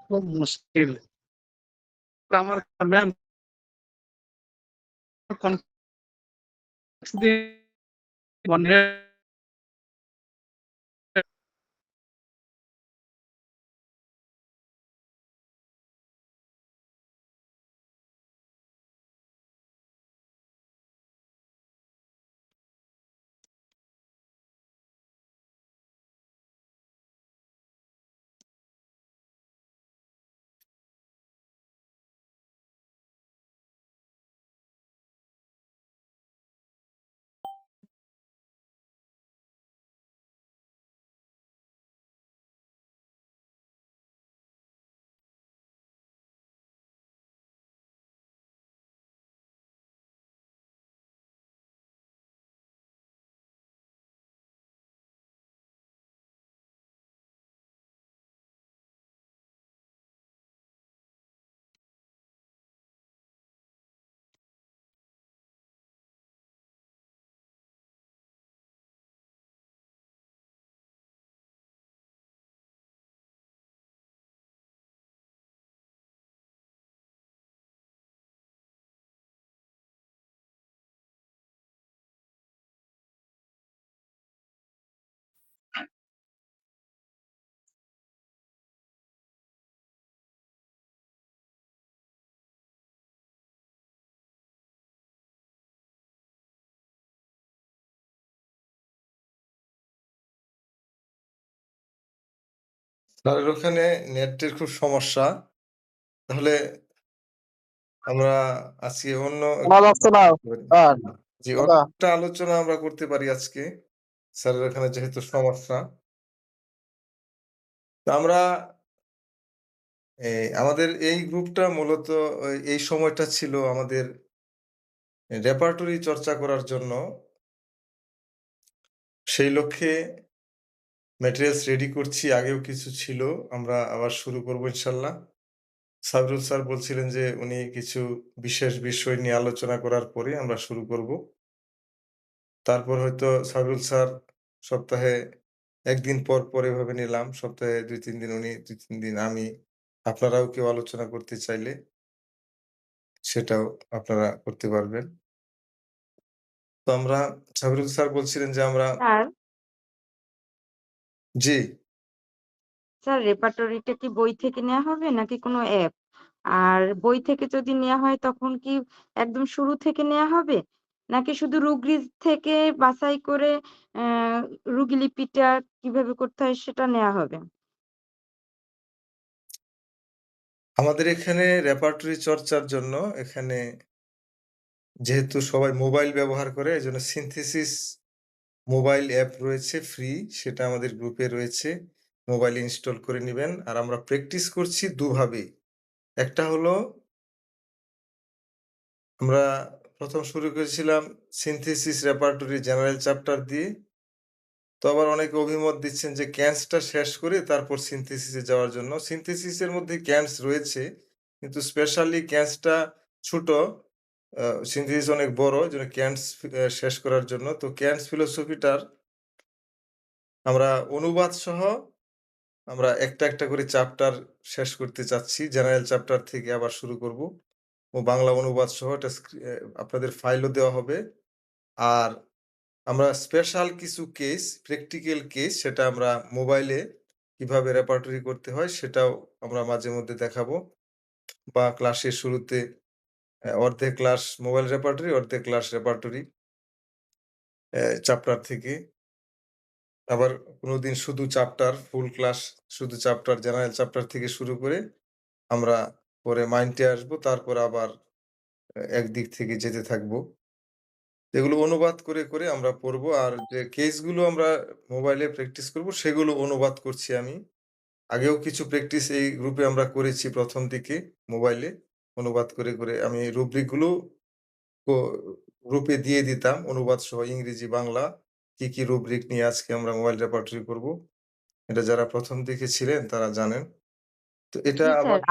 খুব মুশকিল। আমার ম্যাম স্যারের ওখানে নেটের খুব সমস্যা, তাহলে আমরা আজকে অন্য শোনা যাচ্ছে না স্যার। যে দাদা, অন্য একটা আলোচনা আমরা করতে পারি আজকে, স্যারের ওখানে যেহেতু সমস্যা। তো আমরা আমাদের এই গ্রুপটা মূলত এই সময়টা ছিল আমাদের রেপার্টরি চর্চা করার জন্য। সেই লক্ষ্যে ম্যাটেরিয়ালস রেডি করছি, আগেও কিছু ছিল, আমরা আবার শুরু করব ইনশাল্লাহ। সাবরুল স্যার বলছিলেন যে উনি কিছু বিশেষ বিষয় নিয়ে আলোচনা করার পরে আমরা শুরু করব। তারপর হয়তো সাবরুল স্যার সপ্তাহে ১ দিন পর, পর এভাবে নিলাম। সপ্তাহে ২-৩ দিন উনি, ২-৩ দিন আমি। আপনারাও কেউ আলোচনা করতে চাইলে সেটাও আপনারা করতে পারবেন। তো আমরা সাবরুল স্যার বলছিলেন যে আমরা স্যার জি। স্যার রেপার্টরিটা কি বই থেকে নেওয়া হবে নাকি কোনো অ্যাপ? আর বই থেকে যদি নেওয়া হয় তখন কি একদম শুরু থেকে নেওয়া হবে? নাকি শুধু রুগরি থেকে বাছাই করে রুগী লিপিটা কিভাবে করতে হয় সেটা নেওয়া হবে? আমাদের এখানে রেপার্টরি চর্চার জন্য এখানে যেহেতু সবাই মোবাইল ব্যবহার করে, এজন্য সিনথেসিস মোবাইল অ্যাপ রয়েছে ফ্রি, সেটা আমাদের গ্রুপে রয়েছে। মোবাইলে ইনস্টল করে নিবেন। আর আমরা প্র্যাকটিস করছি দুভাবে। একটা হলো আমরা প্রথম শুরু করেছিলাম সিনথেসিস রেপার্টরি জেনারেল চ্যাপ্টার দিয়ে। তো আবার অনেকে অভিমত দিচ্ছেন যে ক্যান্সটা শেষ করে তারপর সিনথেসিসে যাওয়ার জন্য। সিনথেসিসের মধ্যে ক্যান্স রয়েছে, কিন্তু স্পেশালি ক্যান্সটা ছোট, সিনথেসিস অনেক বড়, যেন ক্যান্স শেষ করার জন্য। তো ক্যান্স ফিলোসফিটার আমরা অনুবাদ সহ আমরা একটা একটা করে চ্যাপ্টার শেষ করতে চাচ্ছি। জেনারেল চ্যাপ্টার থেকে আবার শুরু করব ও বাংলা অনুবাদ সহ এটা আপনাদের ফাইলও দেওয়া হবে। আর আমরা স্পেশাল কিছু কেস, প্র্যাকটিক্যাল কেস, সেটা আমরা মোবাইলে কিভাবে রেপার্টরি করতে হয় সেটাও আমরা মাঝে মধ্যে দেখাবো। বা ক্লাসের শুরুতে অর্ধেক ক্লাস মোবাইল রেপার্টরি, অর্ধেক ক্লাস রেপার্টরি চ্যাপ্টার থেকে। আবার কোনোদিন শুধু চ্যাপ্টার, ফুল ক্লাস শুধু চ্যাপ্টার, জেনারেল চ্যাপ্টার থেকে শুরু করে আমরা পরে মাইন্ডে আসবো, তারপর আবার একদিক থেকে যেতে থাকবো। এগুলো অনুবাদ করে করে আমরা পড়বো। আর যে কেসগুলো আমরা মোবাইলে প্র্যাকটিস করব সেগুলো অনুবাদ করছি আমি। আগেও কিছু প্র্যাকটিস এই গ্রুপে আমরা করেছি প্রথম দিকে মোবাইলে অনুবাদ করে করে। আমি রুব্রিকগুলো গ্রুপে দিয়ে দিতাম অনুবাদ সহ, ইংরেজি বাংলা কি কি রুব্রিক নিয়ে আজকে আমরা মোবাইল রেপার্টরি করব। এটা যারা প্রথম দিকে ছিলেন তারা জানেন। তো এটা জি আবার স্যার,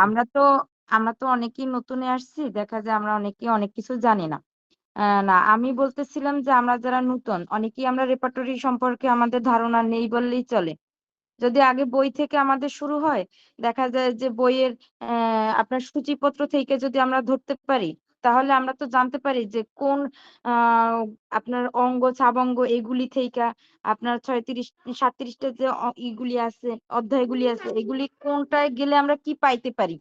আমরা তো অনেকেই নতুনে আসছি, দেখা যায় আমরা অনেকেই অনেক কিছু জানি না। না, আমি বলতেছিলাম যে আমরা যারা নতুন অনেকেই আমরা রেপার্টরি সম্পর্কে আমাদের ধারণা নেই বললেই চলে। যদি আগে বই থেকে আমাদের শুরু হয়, দেখা যায় যে বইয়ের আপনার সূচিপত্র থেকে যদি আমরা ধরতে পারি, তাহলে আমরা তো জানতে পারি যে কোন আপনার অঙ্গ সাবঙ্গ এগুলি থেইকা আপনার 36 37টা যে ইগুলি আছে, অধ্যায়গুলি আছে, এগুলি কোনটায় গেলে আমরা কি পাইতে পারি।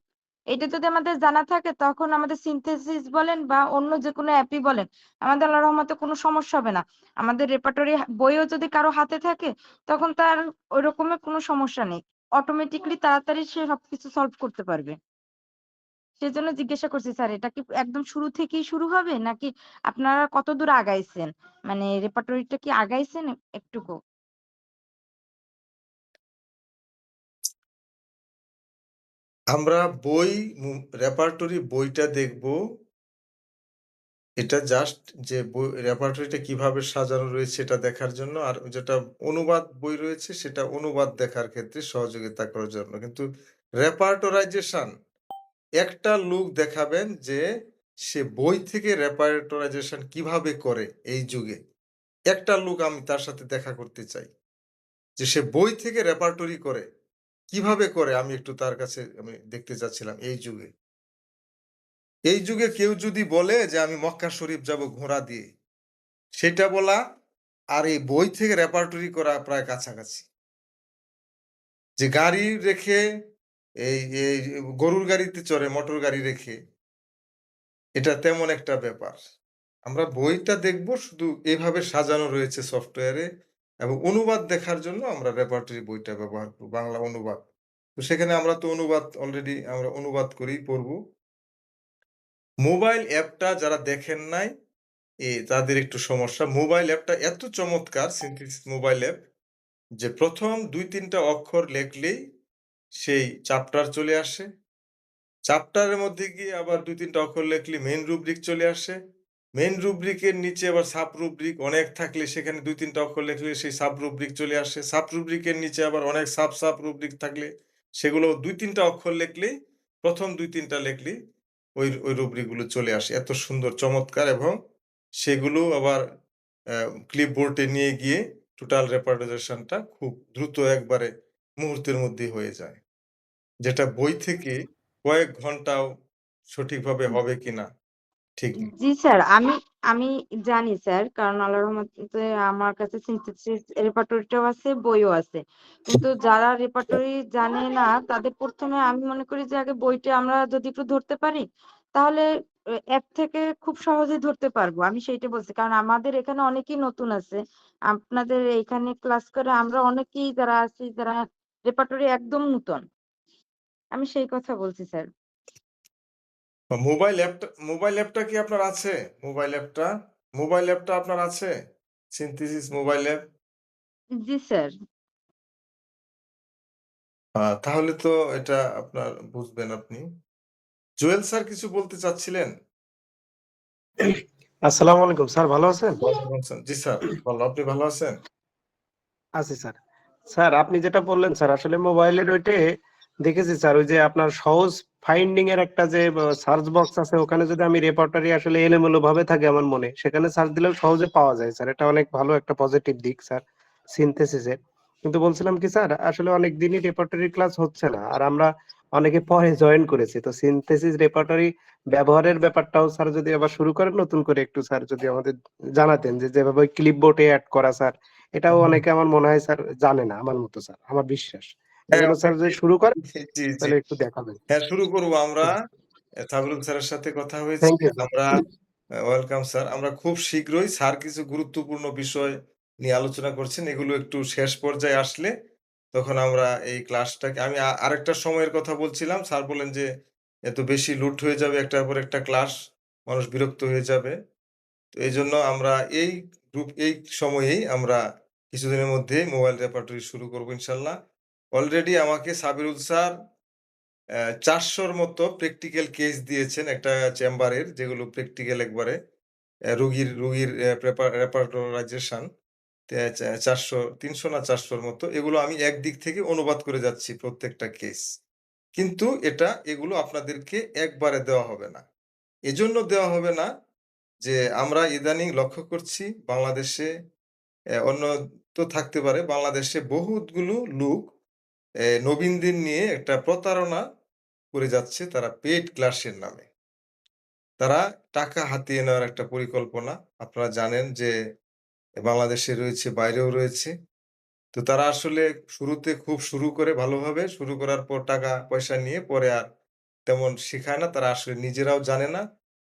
এটা যদি আমাদের জানা থাকে, তখন আমাদের সিনথেসিস বলেন বা অন্য যেকোনো অ্যাপই বলেন, আমাদের আল্লাহর রহমতে কোনো সমস্যা হবে না। আমাদের রেপার্টরি বইও যদি কারো হাতে থাকে, তখন তার ওই রকমের কোনো সমস্যা নেই। অটোমেটিক্যালি তাড়াতাড়ি সে সবকিছু সলভ করতে পারবে। সেজন্য জিজ্ঞাসা করছি স্যার, এটা কি একদম শুরু থেকেই শুরু হবে নাকি আপনারা কতদূর আগাইছেন? মানে রেপার্টরিটা কি আগাইছেন একটুকু? আমরা বই রেপার্টরি বইটা দেখব। এটা জাস্ট যে বই রেপার্টরিটা কিভাবে সাজানো রয়েছে এটা দেখার জন্য। আর যেটা অনুবাদ বই রয়েছে সেটা অনুবাদ দেখার ক্ষেত্রে সহযোগিতা করার জন্য। কিন্তু রেপার্টরাইজেশন একটা লোক দেখাবেন যে সে বই থেকে রেপার্টরাইজেশন কিভাবে করে এই যুগে। একটা লোক আমি তার সাথে দেখা করতে চাই যে সে বই থেকে রেপার্টরি করে কিভাবে করে। আমি একটু তার কাছে আমি দেখতে চাচ্ছিলাম এই যুগে। এই যুগে কেউ যদি বলে যে আমি মক্কা শরীফ যাব ঘোড়া দিয়ে, সেটা বলা আর এই বই থেকে রেপার্টরি করা প্রায় কাছাকাছি। যে গাড়ি রেখে এই এই গরুর গাড়িতে চড়ে মোটর গাড়ি রেখে, এটা তেমন একটা ব্যাপার। আমরা বইটা দেখব শুধু এভাবে সাজানো রয়েছে সফটওয়্যারে, এবং অনুবাদ দেখার জন্য আমরা রেপার্টরি বইটা ব্যবহার করব, বাংলা অনুবাদ। তো সেখানে আমরা তো অনুবাদ অলরেডি আমরা অনুবাদ করেই পড়ব। মোবাইল অ্যাপটা যারা দেখেন নাই তাদের একটু সমস্যা। মোবাইল অ্যাপটা এত চমৎকার, সিনথেসিস মোবাইল অ্যাপ, যে প্রথম ২-৩টা অক্ষর লেখলেই সেই চ্যাপ্টার চলে আসে। চ্যাপ্টারের মধ্যে গিয়ে আবার ২-৩টা অক্ষর লেখলে মেইন রুব্রিক চলে আসে। মেইন রুব্রিকের নিচে আবার সাব রুব্রিক অনেক থাকলে সেখানে ২-৩টা অক্ষর লেখলে সেই সাব রুব্রিক চলে আসে। সাব রুব্রিকের নিচে আবার অনেক সাব রুব্রিক থাকলে সেগুলো ২-৩টা অক্ষর লেখলেই, প্রথম ২-৩টা লেখলেই ওই রুব্রিকগুলো চলে আসে। এত সুন্দর চমৎকার, এবং সেগুলো আবার ক্লিপবোর্ডে নিয়ে গিয়ে টোটাল রেপার্টাইজেশনটা খুব দ্রুত একবারে মুহূর্তের মধ্যেই হয়ে যায়। যেটা বই থেকে কয়েক ঘন্টাও সঠিকভাবে হবে কিনা ঠিক নেই। জি স্যার, আমি জানি স্যার, কারণ আল্লাহর রহমতে আমার কাছে সিনথেসিস রেপার্টরিটাও আছে, বইও আছে। কিন্তু যারা রেপার্টরি জানে না, তাদের প্রথমে আমি মনে করি যে আগে বইটা আমরা যদি একটু ধরতে পারি, তাহলে অ্যাপ থেকে খুব সহজেই ধরতে পারবো। আমি সেইটা বলছি, কারণ আমাদের এখানে অনেকেই নতুন আছে। আপনাদের এখানে ক্লাস করে আমরা অনেকেই যারা আছি, যারা রেপার্টরি একদম নতুন। আমি সেই কথা বলছি স্যার। মোবাইল অ্যাপটা কি আপনার আছে? মোবাইল অ্যাপটা আপনার আছে? Synthesis mobile app? জি স্যার। তাহলে তো এটা আপনার বুঝবেন আপনি। জুয়েল স্যার কিছু বলতে চাচ্ছিলেন? আসসালামু আলাইকুম স্যার, ভালো আছেন? ওয়ালাইকুম আসসালাম। জি স্যার, ভালো। আপনি ভালো আছেন? আছি স্যার। স্যার আপনি যেটা বললেন স্যার, আসলে মোবাইলের ওইটে দেখেছি স্যার, ওই যে আপনার সহজ ফাইন্ডিং এর একটা যে সার্চ বক্স আছে, ওখানে যদি আমি রেপার্টরি আসলে এলোমেলো ভাবে থাকে আমার মনে, সেখানে সার্চ দিলেও সহজে পাওয়া যায় স্যার। এটা অনেক ভালো একটা পজিটিভ দিক স্যার সিনথেসিসের। কিন্তু বলছিলাম কি স্যার, আসলে অনেক দিনই রেপার্টরি ক্লাস হচ্ছে না, আর আমরা অনেকে পরে জয়েন করেছি, তো সিনথেসিস রেপার্টরি ব্যবহারের ব্যাপারটাও স্যার যদি আবার শুরু করেন নতুন করে, একটু স্যার যদি আমাদের জানাতেন যে যেভাবে ক্লিপবোর্ডে অ্যাড করা স্যার, এটাও অনেকে আমার মনে হয় স্যার জানে না আমার মতো স্যার, আমার বিশ্বাস। হ্যাঁ, এজন্য স্যার যদি শুরু করেন জি, জি। তাহলে একটু দেখাবেন। হ্যাঁ, শুরু করব আমরা। সাবরুল স্যারের সাথে কথা হয়েছে। Thank you sir. আমরা ওয়েলকাম স্যার। আমরা খুব শীঘ্রই স্যার কিছু গুরুত্বপূর্ণ বিষয় নিয়ে আলোচনা করছেন। এগুলো একটু শেষ পর্যায়ে আসলে তখন আমরা এই ক্লাসটাকে আমি আরেকটা সময়ের কথা বলছিলাম। স্যার বললেন যে, "এত বেশি লোড হয়ে যাবে একটার পর একটা ক্লাস, মানুষ বিরক্ত হয়ে যাবে।" তো এইজন্য আমরা এই সময়েই আমরা কিছুদিনের মধ্যেই মোবাইল রেপার্টরি শুরু করব ইনশাআল্লাহ। অলরেডি আমাকে সাবিরুল স্যার ৪০০ র মতো প্র্যাকটিক্যাল কেস দিয়েছেন একটা চেম্বারের, যেগুলো প্র্যাকটিক্যাল একবারে রুগীর রেপার্টরাইজেশন ৪০০ ৩০০ না ৪০০ র মতো। এগুলো আমি একদিক থেকে অনুবাদ করে যাচ্ছি প্রত্যেকটা কেস। কিন্তু এগুলো আপনাদেরকে একবারে দেওয়া হবে না। এজন্য দেওয়া হবে না যে আমরা ইদানিং লক্ষ্য করছি বাংলাদেশে অন্য তো থাকতে পারে, বাংলাদেশে বহুতগুলো লোক নবীনদের নিয়ে একটা প্রতারণা করে যাচ্ছে তারা পেইড ক্লাসের নামে। তারা টাকা হাতিয়ে নেওয়ার একটা পরিকল্পনা। আপনারা জানেন যে বাংলাদেশে রয়েছে, বাইরেও রয়েছে। তো তারা আসলে শুরুতে খুব শুরু করে ভালোভাবে, শুরু করার পর টাকা পয়সা নিয়ে পরে আর তেমন শেখায় না। তারা আসলে নিজেরাও জানে না।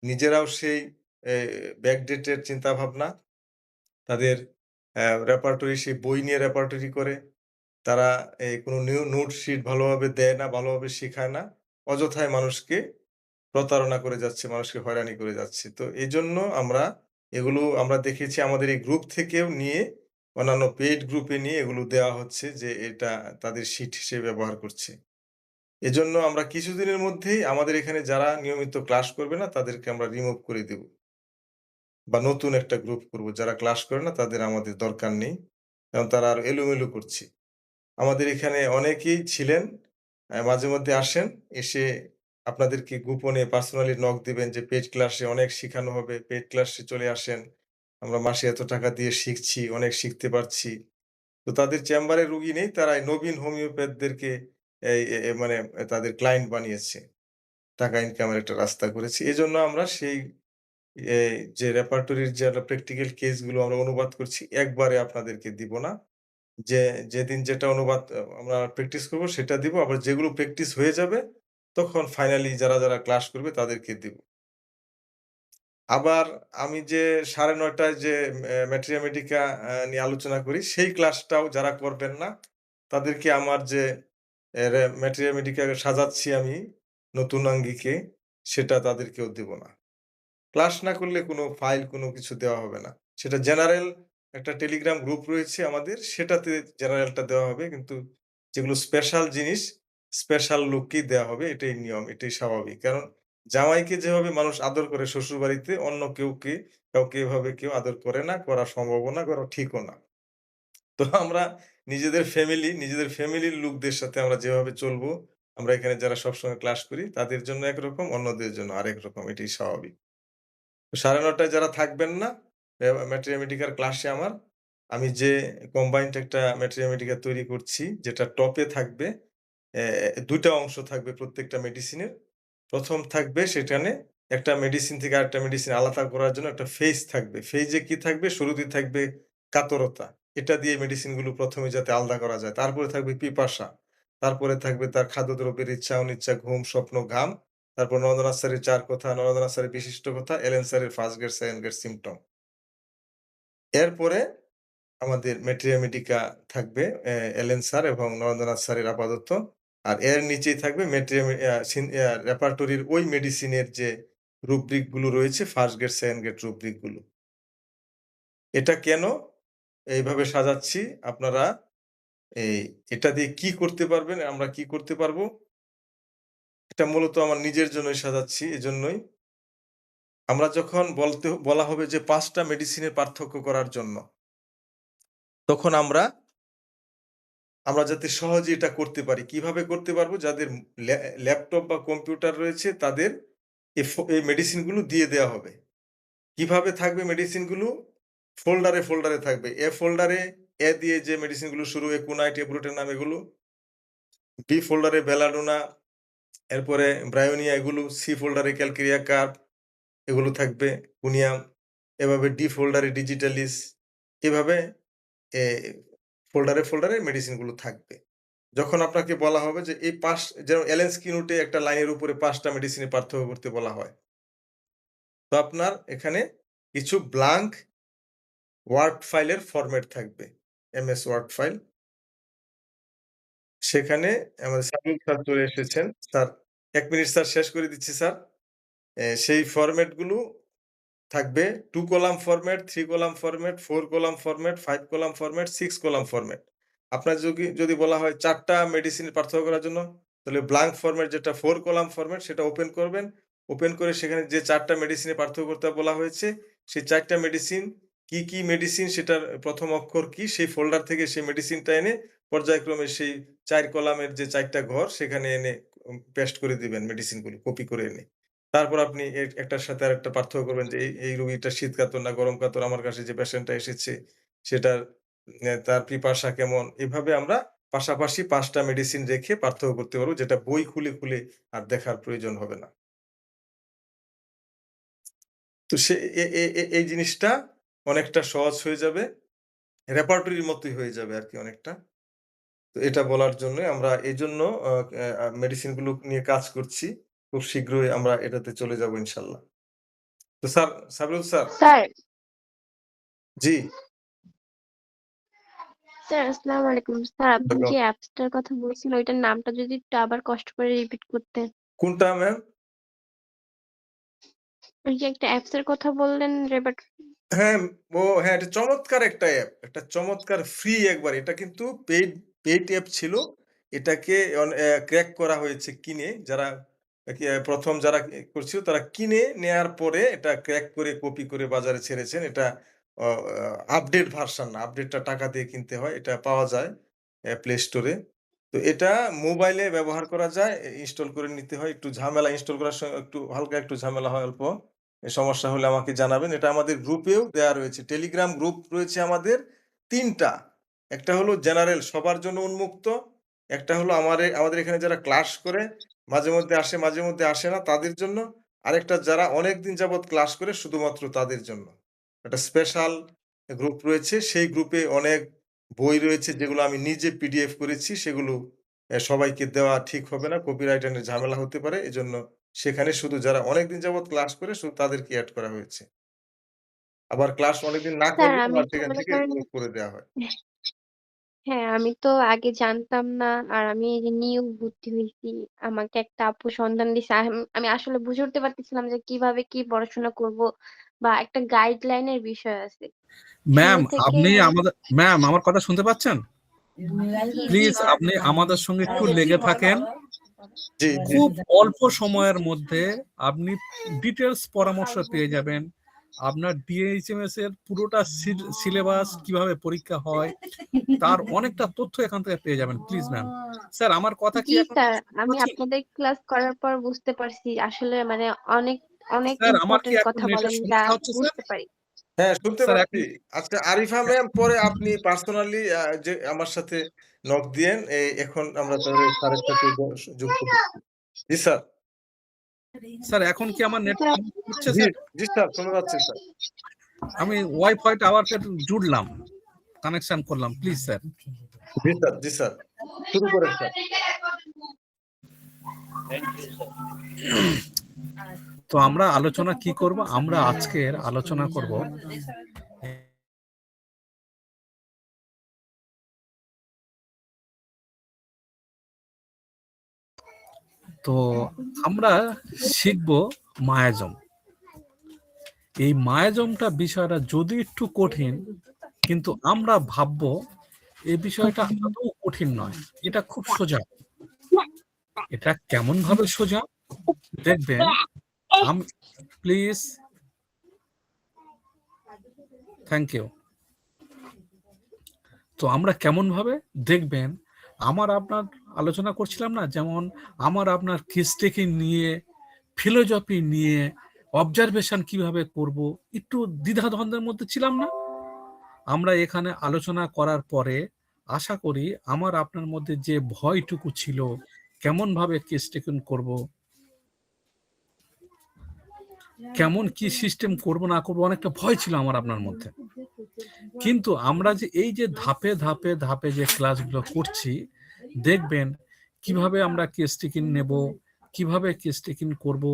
নিজেরাও সেই এ ব্যাকডেটের চিন্তাভাবনা, তাদের রেপার্টরি সেই বই নিয়ে রেপার্টরি করে। তারা কোনো নোট শিট ভালোভাবে দেয় না, ভালোভাবে শেখায় না। অযথায় মানুষকে প্রতারণা করে যাচ্ছে, মানুষকে হয়রানি করে যাচ্ছে। তো এজন্য এগুলো আমরা দেখেছি আমাদের এই গ্রুপ থেকেও নিয়ে অন্যান্য পেইড গ্রুপে নিয়ে এগুলো দেওয়া হচ্ছে যে এটা তাদের শিট হিসেবে ব্যবহার করছে। এজন্য আমরা কিছুদিনের মধ্যেই আমাদের এখানে যারা নিয়মিত ক্লাস করবে না তাদেরকে আমরা রিমুভ করে দেব। বা নতুন একটা গ্রুপ করব। যারা ক্লাস করে না তাদের আমাদের দরকার নেই। কারণ তারা আরো এলোমেলো করছে। আমাদের এখানে অনেকেই ছিলেন, মাঝে মধ্যে আসেন, এসে আপনাদেরকে গোপনে পার্সোনালি নক দিবেন যে পেইড ক্লাসে অনেক শিখানো হবে, পেইড ক্লাসে চলে আসেন। আমরা মাসে এত টাকা দিয়ে শিখছি, অনেক শিখতে পারছি। তো তাদের চেম্বারে রুগী নেই, তারা এই নবীন হোমিওপ্যাথদেরকে এই মানে তাদের ক্লায়েন্ট বানিয়েছে। টাকা ইনকামের একটা রাস্তা করেছে। এজন্য আমরা সেই যে রেপার্টরির যে প্র্যাকটিক্যাল কেসগুলো আমরা অনুবাদ করছি, একবারে আপনাদেরকে দিব না। যেদিন যেটা অনুবাদ আমরা প্র্যাকটিস করব সেটা দিব। আবার যেগুলো প্র্যাকটিস হয়ে যাবে তখন ফাইনালি যারা ক্লাস করবে তাদেরকে দিব। আবার আমি যে ৯:৩০ টায় যে ম্যাটেরিয়া মেডিকা নিয়ে আলোচনা করি সেই ক্লাসটাও যারা করবেন না তাদেরকে আমার যে ম্যাটেরিয়া মেডিকা সাজাচ্ছি আমি নতুন আঙ্গিকে, সেটা তাদেরকেও দেব না। ক্লাস না করলে কোনো ফাইল কোনো কিছু দেওয়া হবে না। সেটা জেনারেল একটা টেলিগ্রাম গ্রুপ রয়েছে আমাদের, সেটাতে জেনারেলটা দেওয়া হবে। কিন্তু যেগুলো স্পেশাল জিনিস, স্পেশাল লোককেই দেওয়া হবে। এটাই নিয়ম, এটাই স্বাভাবিক। কারণ জামাইকে যেভাবে মানুষ আদর করে শ্বশুরবাড়িতে, অন্য কাউকে এভাবে কেউ আদর করে না, করা সম্ভবও না, করা ঠিকও না। তো আমরা নিজেদের ফ্যামিলির লোকদের সাথে আমরা যেভাবে চলবো, আমরা এখানে যারা সবসময় ক্লাস করি তাদের জন্য একরকম, অন্যদের জন্য আরেক রকম। এটাই স্বাভাবিক। ৯:৩০ টায় যারা থাকবেন না ম্যাথমেটিকার ক্লাসে আমি যে কম্বাইন্ড একটা ম্যাথমেটিকা তৈরি করছি, যেটা টপে থাকবে ২ টা অংশ থাকবে প্রত্যেকটা মেডিসিনের। ১ম থাকবে সেখানে একটা মেডিসিন থেকে আরেকটা মেডিসিন আলাদা করার জন্য একটা ফেজ থাকবে। ফেজে কি থাকবে? শুরুতেই থাকবে কাতরতা। এটা দিয়ে মেডিসিনগুলো ১ম এ যাতে আলাদা করা যায়। তারপরে থাকবে পিপাসা। তারপরে থাকবে তার খাদ্যদ্রব্যের ইচ্ছা, অনিচ্ছা, ঘুম, স্বপ্ন, ঘাম। তারপর নরেন্দ্রনাথ স্যারের ৪ কথা, নরেন্দ্রনাথ স্যারের বিশিষ্ট কথা, এলেন স্যারের first grade, second grade symptom. এরপরে আমাদের ম্যাটেরিয়া মেডিকা থাকবে এলেন স্যার এবং নরেন্দ্রনাথ স্যারের আপাতত। আর এর নিচেই থাকবে রেপার্টরির ওই মেডিসিনের যে রুব্রিক গুলো রয়েছে first grade, second grade rubric গুলো। এটা কেন এইভাবে সাজাচ্ছি, আপনারা এটা দিয়ে কি করতে পারবেন, আমরা কি করতে পারবো, এটা মূলত আমার নিজের জন্যই সাজাচ্ছি। এজন্যই আমরা যখন বলা হবে যে 5টা মেডিসিনের পার্থক্য করার জন্য, তখন আমরা যাতে সহজে এটা করতে পারি। কিভাবে করতে পারবো? যাদের ল্যাপটপ বা কম্পিউটার রয়েছে তাদের এই মেডিসিনগুলো দিয়ে দেওয়া হবে। কিভাবে থাকবে মেডিসিনগুলো? ফোল্ডারে থাকবে। এ ফোল্ডারে এ দিয়ে যে মেডিসিনগুলো শুরু, একুনাইট, এব্রোটের নাম এগুলো। বি ফোল্ডারে বেলাডোনা, এরপরে ব্রায়োনিয়া এগুলো। সি ফোল্ডারে ক্যালকেরিয়া কার্ভ এগুলো থাকবে, কুনিয়াম। এভাবে ডি ফোল্ডারে ডিজিটালিস। এভাবে ফোল্ডারে মেডিসিনগুলো থাকবে। যখন আপনাকে বলা হবে যে এই যেমন এলেনস্কি নোটে একটা লাইনের উপরে 5টা মেডিসিনের পার্থক্য করতে বলা হয়, তো আপনার এখানে কিছু ব্ল্যাঙ্ক ওয়ার্ড ফাইলের ফরম্যাট থাকবে, এমএস ওয়ার্ড ফাইল। সেখানে আমাদের সাবিল স্যার চলে এসেছেন। স্যার 1 মিনিট স্যার, শেষ করে দিচ্ছি স্যার। সেই ফরম্যাটগুলো থাকবে 2 column format, 3 column format, 4 column format, 5 column format, 6 column format. আপনার যদি বলা হয় 4টা মেডিসিনের পার্থক্য করার জন্য, তাহলে ব্ল্যাঙ্ক ফরম্যাট যেটা 4 কলাম ফরম্যাট সেটা ওপেন করবেন। ওপেন করে সেখানে যে 4টা মেডিসিনের পার্থক্য করতে বলা হয়েছে, সেই 4টা মেডিসিন কি মেডিসিন, সেটার প্রথম অক্ষর কি, সেই ফোল্ডার থেকে সেই মেডিসিনটা এনে পর্যায়ক্রমে সেই 4 কলামের যে 4টা ঘর সেখানে এনে পেস্ট করে দিবেন মেডিসিনগুলো কপি করে এনে। তারপর আপনি একটার সাথে আরেকটা পার্থক্য করবেন যে এই রোগীটা শীত কাতর না গরম কাতর, আমার কাছে যে পেশেন্টটা এসেছে সেটার তার পিপাসা কেমন। এভাবে আমরা পাশাপাশি 5টা মেডিসিন রেখে পার্থক্য করতে পারবো, যেটা বই খুলে আর দেখার প্রয়োজন হবে না। তো এই জিনিসটা অনেকটা সহজ হয়ে যাবে, রেপার্টরির মতোই হয়ে যাবে আর কি অনেকটা। তো এটা বলার জন্য আমরা এইজন্য মেডিসিনগুলো নিয়ে কাজ করছি। খুব শীঘ্রই আমরা এটাতে চলে যাব ইনশাআল্লাহ। তো স্যার, সাবিরুল স্যার। স্যার জি। স্যার আসসালামু আলাইকুম। স্যার আপনি যে অ্যাপসটার কথা বলছেন ওইটার নামটা যদি একটু আবার কষ্ট করে রিপিট করতেন। কোনটা ম্যাম? ওই যে একটা অ্যাপসের কথা বললেন হ্যাঁ, হ্যাঁ, এটা চমৎকার একটা অ্যাপ। একটা চমৎকার ফ্রি একবার। এটা কিন্তু পেইড অ্যাপ ছিল। এটাকে ক্র্যাক করা হয়েছে কিনে। যারা ১ম যারা করছিল তারা কিনে নেয়ার পরে এটা ক্র্যাক করে কপি করে বাজারে ছেড়েছেন। এটা অ আপডেট ভার্সন না। আপডেটটা টাকা দিয়ে কিনতে হয়। এটা পাওয়া যায় প্লে স্টোরে। তো এটা মোবাইলে ব্যবহার করা যায়। ইনস্টল করে নিতে হয়। একটু ঝামেলা, ইনস্টল করার সময় হালকা একটু ঝামেলা হয় অল্প। সমস্যা হলে আমাকে জানাবেন। এটা আমাদের গ্রুপেও দেয়া রয়েছে। টেলিগ্রাম গ্রুপ রয়েছে আমাদের ৩টা। একটা হলো জেনারেল, সবার জন্য উন্মুক্ত। একটা হলো আমাদের এখানে যারা ক্লাস করে, মাঝে মধ্যে আসে, মাঝে মধ্যে আসে না, তাদের জন্য। আরেকটা যারা অনেকদিন যাবৎ ক্লাস করে শুধুমাত্র তাদের জন্য। একটা স্পেশাল গ্রুপ রয়েছে। সেই গ্রুপে অনেক বই রয়েছে যেগুলো আমি নিজে পিডিএফ করেছি। সেগুলো সবাইকে দেওয়া ঠিক হবে না। কপিরাইট আইনের ঝামেলা হতে পারে। এজন্য সেখানে শুধু যারা অনেকদিন যাবৎ ক্লাস করে শুধু তাদেরকে এড করা হয়েছে। আবার ক্লাস অনেকদিন না স্যার করলে আমি আবার তো সেখান মনে থেকে করেন রিমুভ করে দেওয়া হয়। হ্যাঁ আমি তো আগে জানতাম না আর আমি এই যে নিউ ভর্তি হয়েছি আমাকে একটা আপু সন্ধান দিছে আমি আসলে বুঝে উঠতে পারতেছিলাম যে কিভাবে কি পড়াশোনা করব বা একটা গাইডলাইনের বিষয় আছে ম্যাম, শুরু থেকে আপনি মানে ম্যাম আমার কথা শুনতে পাচ্ছেন? জি প্লিজ আপনি আমাদের সঙ্গে একটু লেগে থাকেন। জি, জি। খুব অল্প সময়ের মধ্যে আপনি ডিটেলস পরামর্শ পেয়ে যাবেন। আপনার ডিএইচএমএস এর পুরোটা সিলেবাস, কিভাবে পরীক্ষা হয়, তার অনেকটা তথ্য এখান থেকে পেয়ে যাবেন। Please ma'am. স্যার আমার কথা কি জি এখন স্যার শুনতে আমি পাচ্ছেন? আপনাদের ক্লাস করার পর বুঝতে পারছি আসলে মানে অনেক অনেক স্যার আমার কি ইম্পর্টেন্ট এখন কথা নেটের বলেন যা সমস্যা হচ্ছে স্যার? বুঝতে পারি। হ্যাঁ, শুনতে স্যার এখন পাচ্ছি। আচ্ছা, আরিফা ম্যাম পরে আপনি পার্সোনালি যে আমার সাথে নক দিয়েন। এখন আমরা তাহলে স্যারের সাথে যুক্ত করছি। জি স্যার। স্যার এখন কি আমার নেট স্যার হচ্ছে জি, স্যার? জি স্যার, শোনা যাচ্ছে স্যার। আমি ওয়াইফাইটা আবার জুড়লাম, কানেকশন করলাম। Please sir. জি স্যার, জি স্যার। শুরু করেন স্যার। Thank you sir. তো আমরা আলোচনা কি করব? আমরা আজকের আলোচনা করব তো আমরা শিখব মায়াজম। এই মায়াজমটা বিষয়টা যদি একটু কঠিন, কিন্তু আমরা ভাববো এই বিষয়টা আদৌ কঠিন নয়, এটা খুব সোজা। এটা কেমন ভাবে সোজা দেখবেন। আমি প্লিজ, থ্যাংক ইউ। তো আমরা কেমন ভাবে দেখবেন, আমার আপনার আলোচনা করছিলাম না, যেমন আমার আপনার কেস টেকিং নিয়ে, ফিলোজফি নিয়ে, অবজারভেশন কিভাবে করব, একটু দ্বিধাদ্বন্দ্বের মধ্যে ছিলাম না। আমরা এখানে আলোচনা করার পরে আশা করি আমার আপনার মধ্যে যে ভয়টুকু ছিল, কেমন ভাবে কেস টেকিং করব, কেমন কি সিস্টেম করব না করব, অনেকটা ভয় ছিল আমার আপনার মধ্যে। কিন্তু আমরা যে এই যে ধাপে ধাপে ধাপে যে ক্লাসগুলো করছি, দেখবেন কিভাবে আমরা কেস টেকিং নেব, কিভাবে কেস টেকিং করব,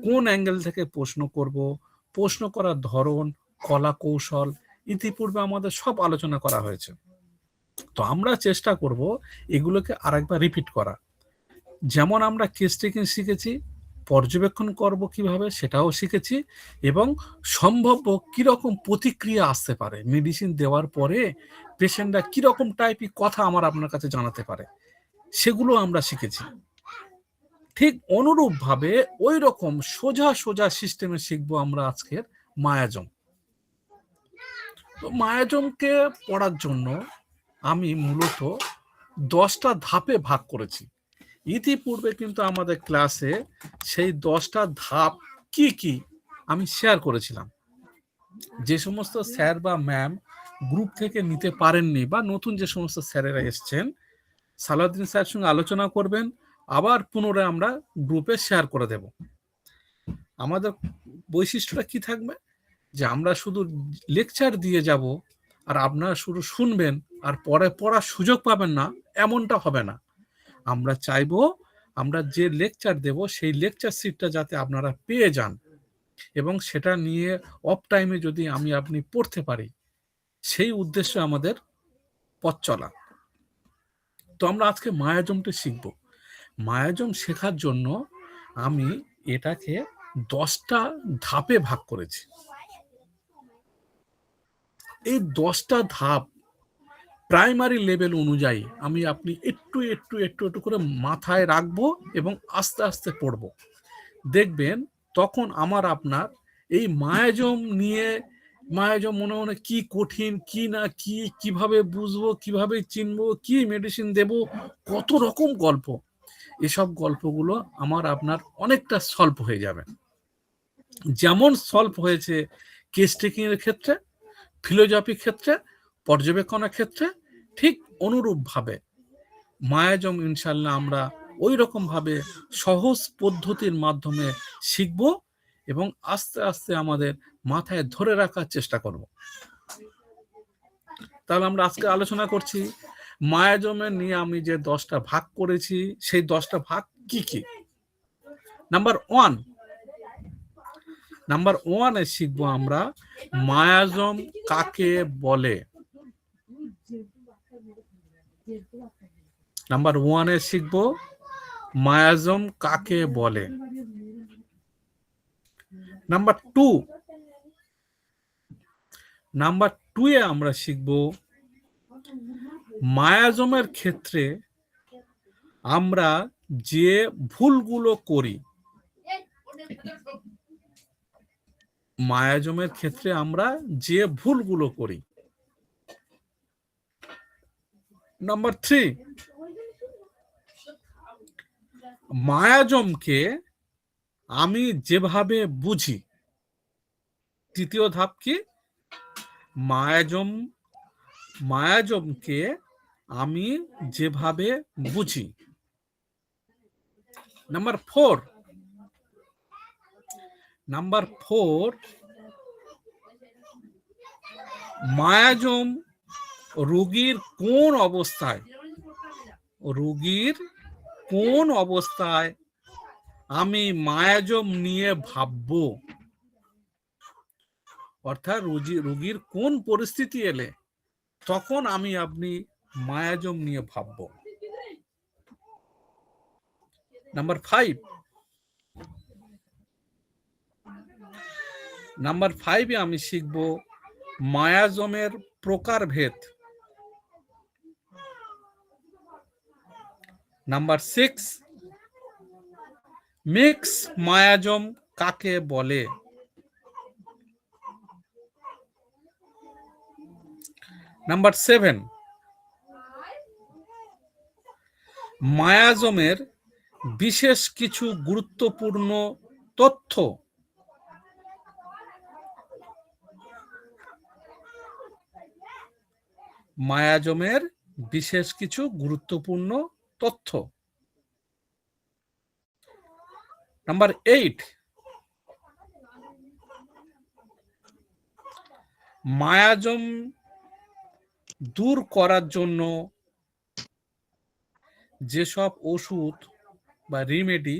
কোন অ্যাঙ্গেল থেকে প্রশ্ন করব, প্রশ্ন করার ধরন, কলা কৌশল ইতিপূর্বে আমাদের সব আলোচনা করা হয়েছে। তো আমরা চেষ্টা করব এগুলোকে আরেকবার রিপিট করা। যেমন আমরা কেস টেকিং শিখেছি, পর্যবেক্ষণ করব কিভাবে সেটাও শিখেছি, এবং সম্ভাব্য কিরকম প্রতিক্রিয়া আসতে পারে মেডিসিন দেওয়ার পরে পেশেন্টরা কিরকম টাইপের কথা আমার আপনার কাছে জানাতে পারে, সেগুলো আমরা শিখেছি। ঠিক অনুরূপভাবে ওই রকম সোজা সোজা সিস্টেমে শিখবো আমরা আজকের মায়াজম। তো মায়াজমকে পড়ার জন্য আমি মূলত 10টা ধাপে ভাগ করেছি। ইতিপূর্বে কিন্তু আমাদের ক্লাসে সেই 10টা ধাপ কি কি আমি শেয়ার করেছিলাম। যে সমস্ত স্যার বা ম্যাম গ্রুপ থেকে নিতে পারেননি, বা নতুন যে সমস্ত স্যারেরা এসছেন, সালাউদ্দিন স্যারের সঙ্গে আলোচনা করবেন, আবার পুনরায় আমরা গ্রুপে শেয়ার করে দেব। আমাদের বৈশিষ্ট্যটা কি থাকবে, যে আমরা শুধু লেকচার দিয়ে যাব আর আপনারা শুধু শুনবেন আর পরে পড়ার সুযোগ পাবেন না, এমনটা হবে না। আমরা চাইবো আমরা যে লেকচার দেব সেই লেকচার সিটটা যাতে আপনারা পেয়ে যান, এবং সেটা নিয়ে অফ টাইমে যদি আমি আপনি পড়তে পারি, সেই উদ্দেশ্যে আমাদের পথ চলা। তো আমরা আজকে মায়াজমটা শিখব। মায়াজম শেখার জন্য আমি এটাকে 10টা ধাপে ভাগ করেছি। এই 10টা ধাপ প্রাইমারি লেভেল অনুযায়ী আমি আপনি একটু একটু একটু একটু করে মাথায় রাখবো এবং আস্তে আস্তে পড়ব। দেখবেন তখন আমার আপনার এই মায়াজম নিয়ে, মায়াজম মনে মনে কি কঠিন, কি না কি, কিভাবে বুঝবো, কিভাবে চিনবো, কি মেডিসিন দেব, কত রকম গল্প, এসব গল্পগুলো আমার আপনার অনেকটা সলভ হয়ে যাবে। যেমন সলভ হয়েছে কেস টেকিং এর ক্ষেত্রে, ফিলোজফির ক্ষেত্রে, পর্যবেক্ষণের ক্ষেত্রে, ঠিক অনুরূপ ভাবে মায়াজম ইনশাল্লাহ আমরা ওই রকম ভাবে সহজ পদ্ধতির মাধ্যমে শিখব এবং আস্তে আস্তে আমাদের মাথায় ধরে রাখার চেষ্টা করব। তাহলে আমরা আজকে আলোচনা করছি মায়াজমের নিয়ে আমি যে 10টা ভাগ করেছি, সেই 10টা ভাগ কি কি। নাম্বার 1 এ শিখবো আমরা মায়াজম কাকে বলে। নাম্বার 1 এ শিখবো মায়াজম কাকে বলে। নাম্বার 2 এ আমরা শিখবো মায়াজমের ক্ষেত্রে আমরা যে ভুলগুলো করি, মায়াজমের ক্ষেত্রে আমরা যে ভুলগুলো করি। নাম্বার 3, মায়াজমকে আমি যেভাবে বুঝি। তৃতীয় ধাপ কি, মায়াজমকে আমি যেভাবে বুঝি। নাম্বার 4, মায়াজম রোগীর কোন অবস্থায় আমি মায়াজম নিয়ে ভাববো, অর্থাৎ রোগীর কোন পরিস্থিতি এলে তখন আমি আপনি মায়াজম নিয়ে ভাববো। নাম্বার নাম্বার 5-এ আমি শিখব মায়াজমের প্রকারভেদ। নাম্বার 6 মিক্স মায়াজম কাকে বলে। নাম্বার 7 মায়াজমের বিশেষ কিছু গুরুত্বপূর্ণ তথ্য। মায়াজমের বিশেষ কিছু গুরুত্বপূর্ণ তথ্য। নাম্বার 8 মায়াজম দূর করার জন্য যেসব ওষুধ বা রিমেডি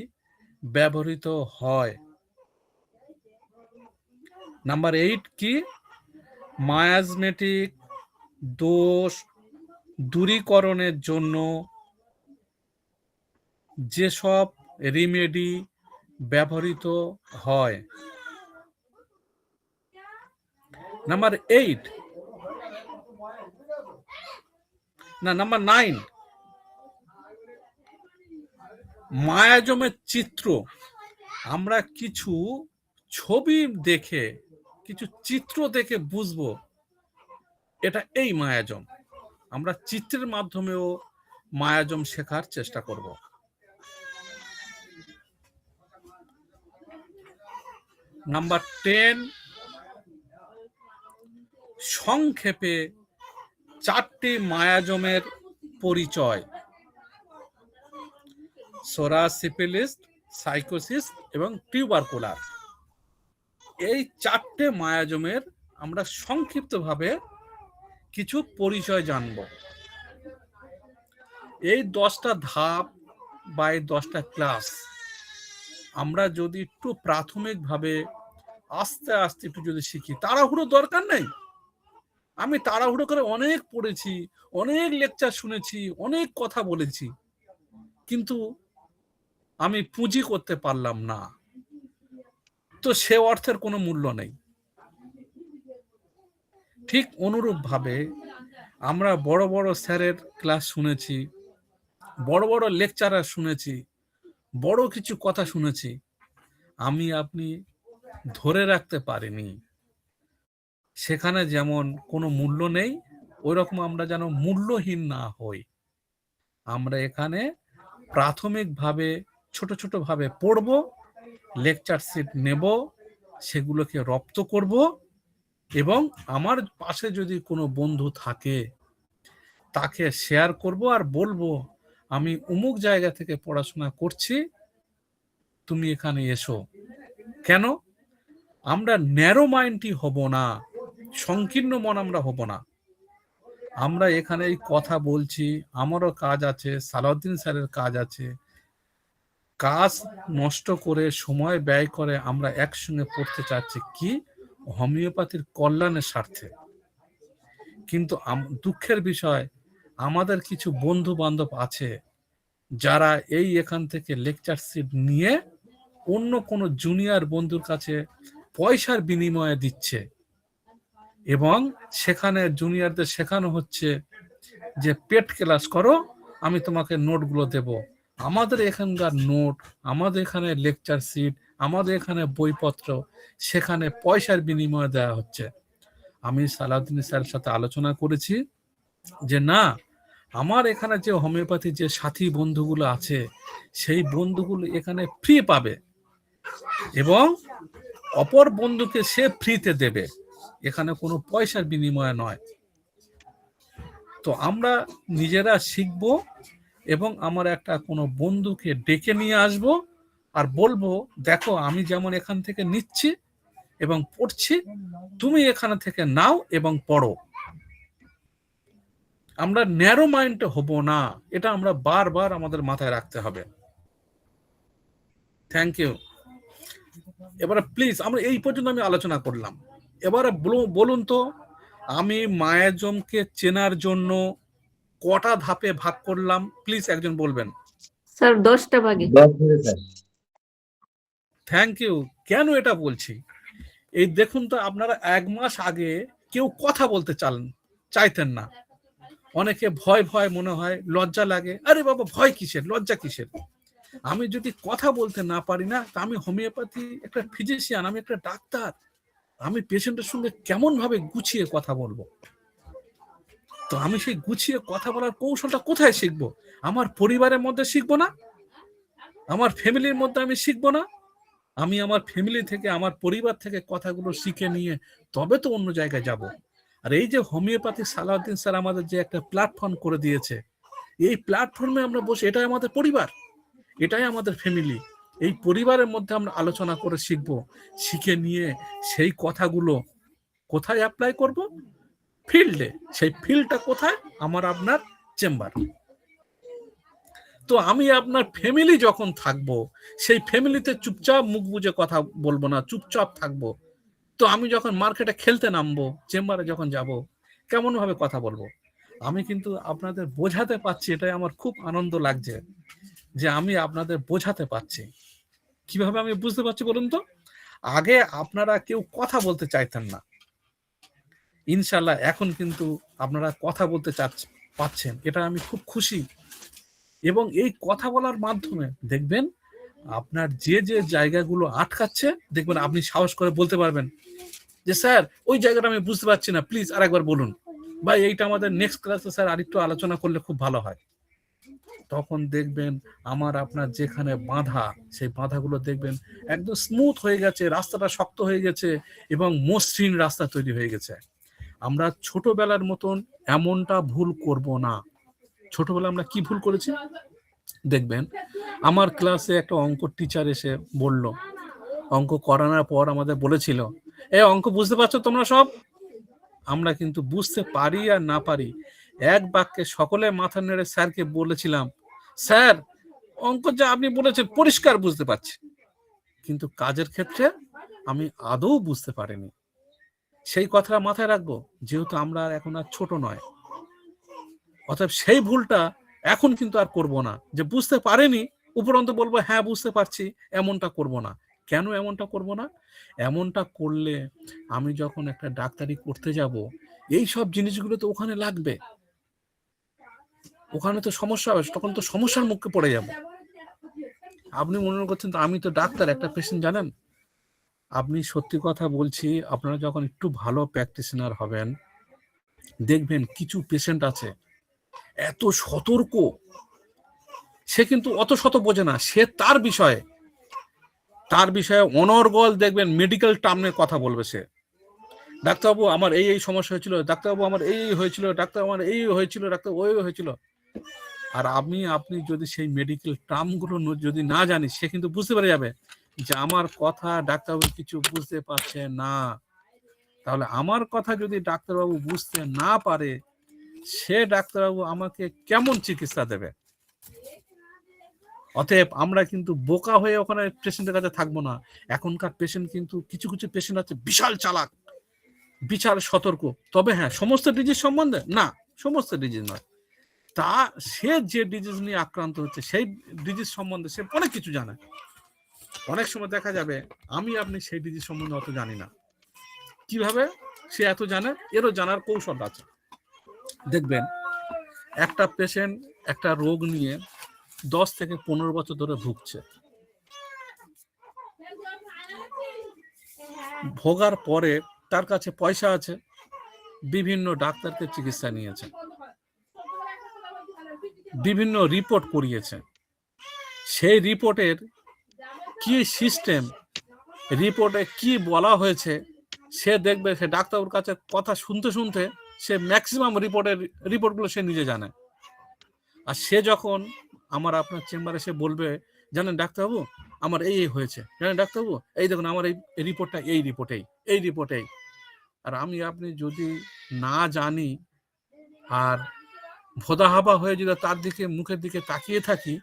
ব্যবহৃত হয়। নাম্বার 8 কি? মায়াজমেটিক দোষ দূরীকরণের জন্য যেসব রিমেডি ব্যবহৃত হয়। নাম্বার 8 না নাম্বার 9 মায়াজমের চিত্র। আমরা কিছু ছবি দেখে কিছু চিত্র দেখে বুঝবো এটা এই মায়াজম। আমরা চিত্রের মাধ্যমেও মায়াজম শেখার চেষ্টা করব। নাম্বার 10 সংক্ষেপে 4টি মায়াজমের পরিচয়। সোরা, সিফিলিস, সাইকোসিস এবং টিউবারকুলার। এই 4টে মায়াজমের আমরা সংক্ষিপ্তভাবে কিছু পরিচয় জানব। এই 10টা ধাপ বা এই 10টা ক্লাস আমরা যদি একটু প্রাথমিকভাবে আস্তে আস্তে একটু যদি শিখি, তাড়াহুড়ো দরকার নেই। আমি তাড়াহুড়ো করে অনেক পড়েছি, অনেক লেকচার শুনেছি, অনেক কথা বলেছি, কিন্তু আমি পুঁজি করতে পারলাম না, তো সে অর্থের কোনো মূল্য নেই। ঠিক অনুরূপ ভাবে আমরা বড় বড় স্যারের ক্লাস শুনেছি, বড় বড় লেকচারার শুনেছি, বড় কিছু কথা শুনেছি, আমি আপনি ধরে রাখতে পারিনি। সেখানে যেমন কোনো মূল্য নেই, ওই রকম আমরা যেন মূল্যহীন না হই। আমরা এখানে প্রাথমিকভাবে ছোট ছোট ভাবে পড়ব, লেকচার সিট নেব, সেগুলোকে রপ্ত করব, এবং আমার পাশে যদি কোনো বন্ধু থাকে তাকে শেয়ার করব আর বলবো আমি অমুক জায়গা থেকে পড়াশোনা করছি, তুমি এখানে এসো। কেন? আমরা ন্যারো মাইন্ডই হব না, সংকীর্ণ মন আমরা হব না। আমরা এখানে এই কথা বলছি, আমারও কাজ আছে, সালাউদ্দিন স্যারের কাজ আছে, কাজ নষ্ট করে সময় ব্যয় করে আমরা একসঙ্গে পড়তে চাচ্ছি কি? হোমিওপ্যাথির কল্যাণের স্বার্থে। কিন্তু দুঃখের বিষয়, আমাদের কিছু বন্ধু বান্ধব আছে যারা এই এখান থেকে লেকচার সিট নিয়ে অন্য কোনো জুনিয়র বন্ধুর কাছে পয়সার বিনিময়ে দিচ্ছে, এবং সেখানে জুনিয়রদের শেখানো হচ্ছে যে পেড ক্লাস করো, আমি তোমাকে নোটগুলো দেব। আমাদের এখানকার নোট, আমাদের এখানে লেকচার সিট, আমাদের এখানে বইপত্র, সেখানে পয়সার বিনিময়ে দেওয়া হচ্ছে। আমি সালাউদ্দিন স্যারের সাথে আলোচনা করেছি যে না, আমার এখানে যে হোমিওপ্যাথি যে সাথী বন্ধুগুলো আছে, সেই বন্ধুগুলো এখানে ফ্রি পাবে এবং অপর বন্ধুকে সে ফ্রিতে দেবে, এখানে কোনো পয়সার বিনিময় নয়। তো আমরা নিজেরা শিখব এবং আমার একটা কোনো বন্ধুকে ডেকে নিয়ে আসব আর বলবো, দেখো আমি যেমন এখান থেকে নিচ্ছি এবং পড়ছি, তুমি এখানে থেকে নাও এবং পড়ো। আমরা ন্যারো মাইন্ড হব না, এটা আমরা বারবার আমাদের মাথায় রাখতে হবে। Thank you. এবারে প্লিজ আমরা এই পর্যন্ত আমি আলোচনা করলাম। এবারে বলুন তো, আমি মায়াজমকে চেনার জন্য কটা ধাপে ভাগ করলাম? প্লিজ একজন বলবেন। স্যার 10টা ভাগে। Thank you. কেন এটা বলছি? এই দেখুন তো, আপনারা 1 মাস আগে কেউ কথা বলতে চাইতেন না, অনেকে ভয় ভয় মনে হয়, লজ্জা লাগে। আরে বাবা, ভয় কিসের, লজ্জা কিসের? আমি যদি কথা বলতে না পারি না, তা আমি হোমিওপ্যাথি একটা ফিজিশিয়ান, আমি একটা ডাক্তার, আমি পেশেন্টের সঙ্গে কেমন ভাবে গুছিয়ে কথা বলবো? তো আমি সেই গুছিয়ে কথা বলার কৌশলটা কোথায় শিখবো? আমার পরিবারের মধ্যে শিখবো না? আমার ফ্যামিলির মধ্যে আমি শিখবো না? আমি আমার ফ্যামিলি থেকে, আমার পরিবার থেকে কথাগুলো শিখে নিয়ে তবে তো অন্য জায়গায় যাব। আর এই যে হোমিওপ্যাথি সালাউদ্দিন স্যার আমাদের যে একটা প্ল্যাটফর্ম করে দিয়েছে, এই প্ল্যাটফর্মে আমরা বসে, এটাই আমাদের পরিবার, এটাই আমাদের ফ্যামিলি। এই পরিবারের মধ্যে আমরা আলোচনা করে শিখবো, শিখে নিয়ে সেই কথাগুলো কোথায় অ্যাপ্লাই করব? ফিল্ডে। সেই ফিল্ডটা কোথায়? আমার আপনার চেম্বার। তো আমি আপনার ফ্যামিলি যখন থাকবো, সেই ফ্যামিলিতে চুপচাপ মুখ বুজে কথা বলবো না, চুপচাপ থাকবো। তো আমি যখন মার্কেটে খেলতে নামবো, চেম্বারে যখন যাব, কেমন ভাবে কথা বলবো? আমি কিন্তু আপনাদের বোঝাতে পারছি, এটাই আমার খুব আনন্দ লাগছে যে আমি আপনাদের বোঝাতে পারছি। কিভাবে আমি বুঝতে পারছি বলুন তো? আগে আপনারা কেউ কথা বলতে চাইতেন না, ইনশাল্লাহ এখন কিন্তু আপনারা কথা বলতে পাচ্ছেন, এটা আমি খুব খুশি। এবং এই কথা বলার মাধ্যমে দেখবেন আপনার যে যে জায়গাগুলো আটকাচ্ছে, দেখবেন আপনি সাহস করে বলতে পারবেন যে স্যার ওই জায়গাটা আমি বুঝতে পারছি না, প্লিজ আরেকবার বলুন, বা এইটা আমাদের নেক্সট ক্লাসে স্যার আরেকটু আলোচনা করলে খুব ভালো হয়। তখন দেখবেন আমার আপনার যেখানে বাধা, সেই বাধাগুলো দেখবেন একদম স্মুথ হয়ে গেছে, রাস্তাটা শক্ত হয়ে গেছে এবং মসৃণ রাস্তা তৈরি হয়ে গেছে। আমরা ছোটবেলার মতন এমনটা ভুল করব না। ছোটবেলা আমরা কি ভুল করেছি দেখবেন, আমার ক্লাসে একটা অঙ্ক টিচার এসে বলল, অঙ্ক করানোর পর আমাদের বলেছিল, অঙ্ক বুঝতে পারছো তোমরা সব? আমরা কিন্তু বুঝতে পারি আর না পারি, এক বাক্যে সকলে মাথা নেড়ে স্যারকে বলেছিলাম, স্যার অঙ্ক যা আপনি বলেছেন পরিষ্কার বুঝতে পারছি, কিন্তু কাজের ক্ষেত্রে আমি আদৌ বুঝতে পারিনি। সেই কথাটা মাথায় রাখবো, যেহেতু আমরা এখন আর ছোট নয়। অতএব সেই ভুলটা এখন কিন্তু আর করব না, যে বুঝতে পারেনি উপরন্তু বলবো হ্যাঁ বুঝতে পারছি, এমনটা করব না। কেন এমনটা করব না? এমনটা করলে আমি যখন একটা ডাক্তারি করতে যাব, এই সব জিনিসগুলো তো ওখানে লাগবে, ওখানে তো সমস্যা হবে, তখন তো সমস্যার মুখে পড়ে যাব। আপনি মনে করছেন তো আমি তো ডাক্তার, একটা পেশেন্ট জানেন, আপনি সত্যি কথা বলছি, আপনারা যখন একটু ভালো প্র্যাকটিশনার হবেন, দেখবেন কিছু পেশেন্ট আছে এত সতর্ক, সে কিন্তু অত শত বোঝে না, সে তার বিষয়ে অনর্গল দেখবেন মেডিকেল টার্মে কথা বলবে। সে ডাক্তারবাবু আমার এই সমস্যা হয়েছিল, ডাক্তারবাবু আমার এই হয়েছিল, ডাক্তার আমার এই হয়েছিল, ডাক্তার ওই হয়েছিল। আর আপনি যদি সেই মেডিকেল টার্মগুলো যদি না জানি, সে কিন্তু বুঝতে পেরে যাবে যে আমার কথা ডাক্তারবাবু কিছু বুঝতে পারছে না। তাহলে আমার কথা যদি ডাক্তারবাবু বুঝতে না পারে, সে ডাক্তারবাবু আমাকে কেমন চিকিৎসা দেবে? অতএব আমরা কিন্তু বোকা হয়ে ওখানে পেশেন্টের কাছে থাকবো না। এখনকার পেশেন্ট কিন্তু কিছু কিছু পেশেন্ট আছে বিশাল চালাক, বিশাল সতর্ক। তবে হ্যাঁ, সমস্ত ডিজিজ সম্বন্ধে না, সমস্ত ডিজিজ নয়, তা সে যে ডিজিজ নিয়ে আক্রান্ত হচ্ছে সেই ডিজিজ সম্বন্ধে সে অনেক কিছু জানে। অনেক সময় দেখা যাবে আপনি সেই ডিজিজ সম্বন্ধে অত জানি না। কিভাবে সে এত জানে? এরও জানার কৌশল আছে। দেখবেন একটা পেশেন্ট একটা রোগ নিয়ে 10 থেকে 15 বছর ধরে ভুগছে, ভোগার পরে তার কাছে পয়সা আছে, বিভিন্ন ডাক্তারকে চিকিৎসা নিয়েছে, বিভিন্ন রিপোর্ট করিয়েছে। সেই রিপোর্টের কি সিস্টেম, রিপোর্টে কি বলা হয়েছে, সে দেখবে সে ডাক্তারের কাছে কথা শুনতে শুনতে সে ম্যাক্সিমাম রিপোর্টগুলো সে নিজে জানে। আর সে যখন আমার আপনার চেম্বারে সে বলবে, জানেন ডাক্তারবাবু আমার এই হয়েছে, জানেন ডাক্তারবাবু এই দেখুন আমার এই রিপোর্টটা এই রিপোর্টেই। আর আপনি যদি না জানি আর ভোদাহাবা হয়ে যদি তার দিকে মুখের দিকে তাকিয়ে থাকি,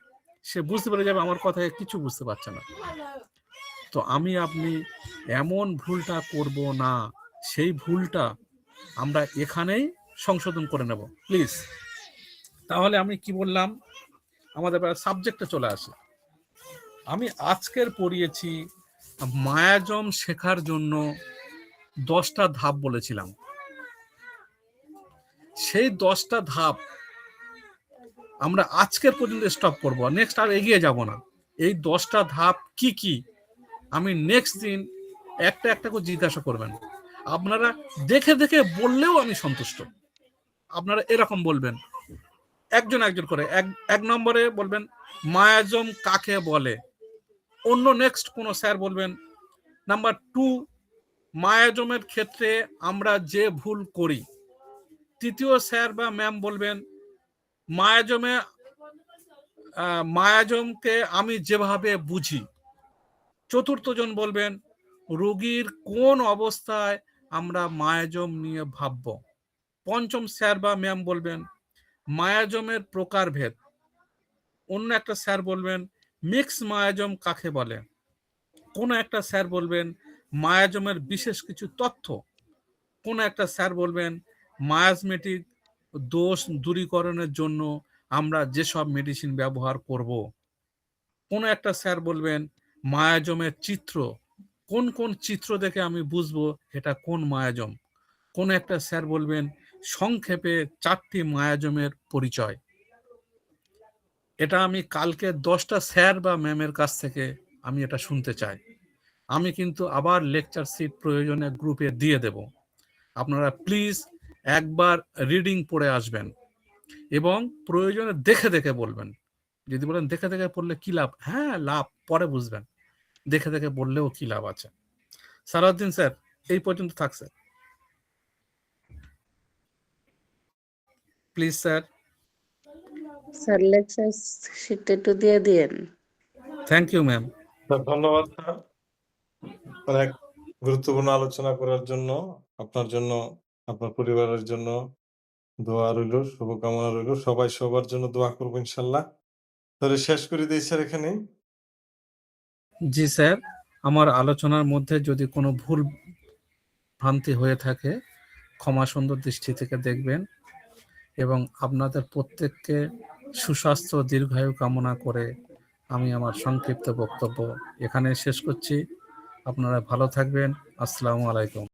সে বুঝতে পেরে যাবে আমার কথায় কিছু বুঝতে পারছে না। তো আপনি এমন ভুলটা করব না, সেই ভুলটা আমরা এখানেই সংশোধন করে নেব প্লিজ। তাহলে আমি কি বললাম, আমাদের সাবজেক্টে চলে আসে। আমি আজকের পড়িয়েছি মায়াজম শেখার জন্য 10টা ধাপ বলেছিলাম। সেই 10টা ধাপ আমরা আজকের পর্যন্ত স্টপ করব, নেক্সট আর এগিয়ে যাব না। এই 10টা ধাপ কি কি আমি নেক্সট দিন একটা একটা করে জিজ্ঞাসা করবেন। আপনারা দেখে দেখে বললেও আমি সন্তুষ্ট। আপনারা এরকম বলবেন, একজন একজন করে। এক নম্বরে বলবেন মায়াজম কাকে বলে। অন্য নেক্সট কোন স্যার বলবেন নাম্বার 2 মায়াজমের ক্ষেত্রে আমরা যে ভুল করি। তৃতীয় স্যার বা ম্যাম বলবেন মায়াজমকে আমি যেভাবে বুঝি। চতুর্থ জন বলবেন রোগীর কোন অবস্থায় আমরা মায়াজম নিয়ে ভাবব। পঞ্চম স্যার বা ম্যাম বলবেন মায়াজমের প্রকারভেদ। অন্য একটা স্যার বলবেন মিক্স মায়াজম কাকে বলে। কোন একটা স্যার বলবেন মায়াজমের বিশেষ কিছু তথ্য। কোন একটা স্যার বলবেন মায়াজমেটিক দোষ দূরীকরণের জন্য আমরা যেসব মেডিসিন ব্যবহার করব। কোন একটা স্যার বলবেন মায়াজমের চিত্র, কোন কোন চিত্র দেখে আমি বুঝবো এটা কোন মায়াজম। কোন একটা স্যার বলবেন সংক্ষেপে 4টি মায়াজমের পরিচয়। এটা আমি কালকে 10টা স্যার বা ম্যামের কাছ থেকে আমি এটা শুনতে চাই। আমি কিন্তু আবার লেকচার সিট প্রয়োজনে গ্রুপে দিয়ে দেব। আপনারা প্লিজ একবার রিডিং পড়ে আসবেন এবং প্রয়োজনে দেখে দেখে বলবেন। যদি বলেন দেখে দেখে পড়লে কি লাভ, হ্যাঁ লাভ, পরে বুঝবেন দেখে দেখে বললেও কি লাভ আছে। সালাউদ্দিন স্যার এই পর্যন্ত থাকছে, please sir. Sir lecture sheet একটু দিয়ে দিয়েন। Thank you ma'am. ধন্যবাদ স্যার, অনেক গুরুত্বপূর্ণ আলোচনা করার জন্য। আপনার জন্য, আপনার পরিবারের জন্য দোয়া রইল, শুভকামনা রইল। সবাই সবার জন্য দোয়া করবো ইনশাল্লাহ। তাহলে শেষ করে দিই স্যার এখানেই। জি স্যার, আমার আলোচনার মধ্যে যদি কোনো ভুল ভ্রান্তি হয়ে থাকে ক্ষমা সুন্দর দৃষ্টি থেকে দেখবেন এবং আপনাদের প্রত্যেককে সুস্বাস্থ্য দীর্ঘায়ু কামনা করে আমি আমার সংক্ষিপ্ত বক্তব্য এখানে শেষ করছি। আপনারা ভালো থাকবেন। আসসালামু আলাইকুম।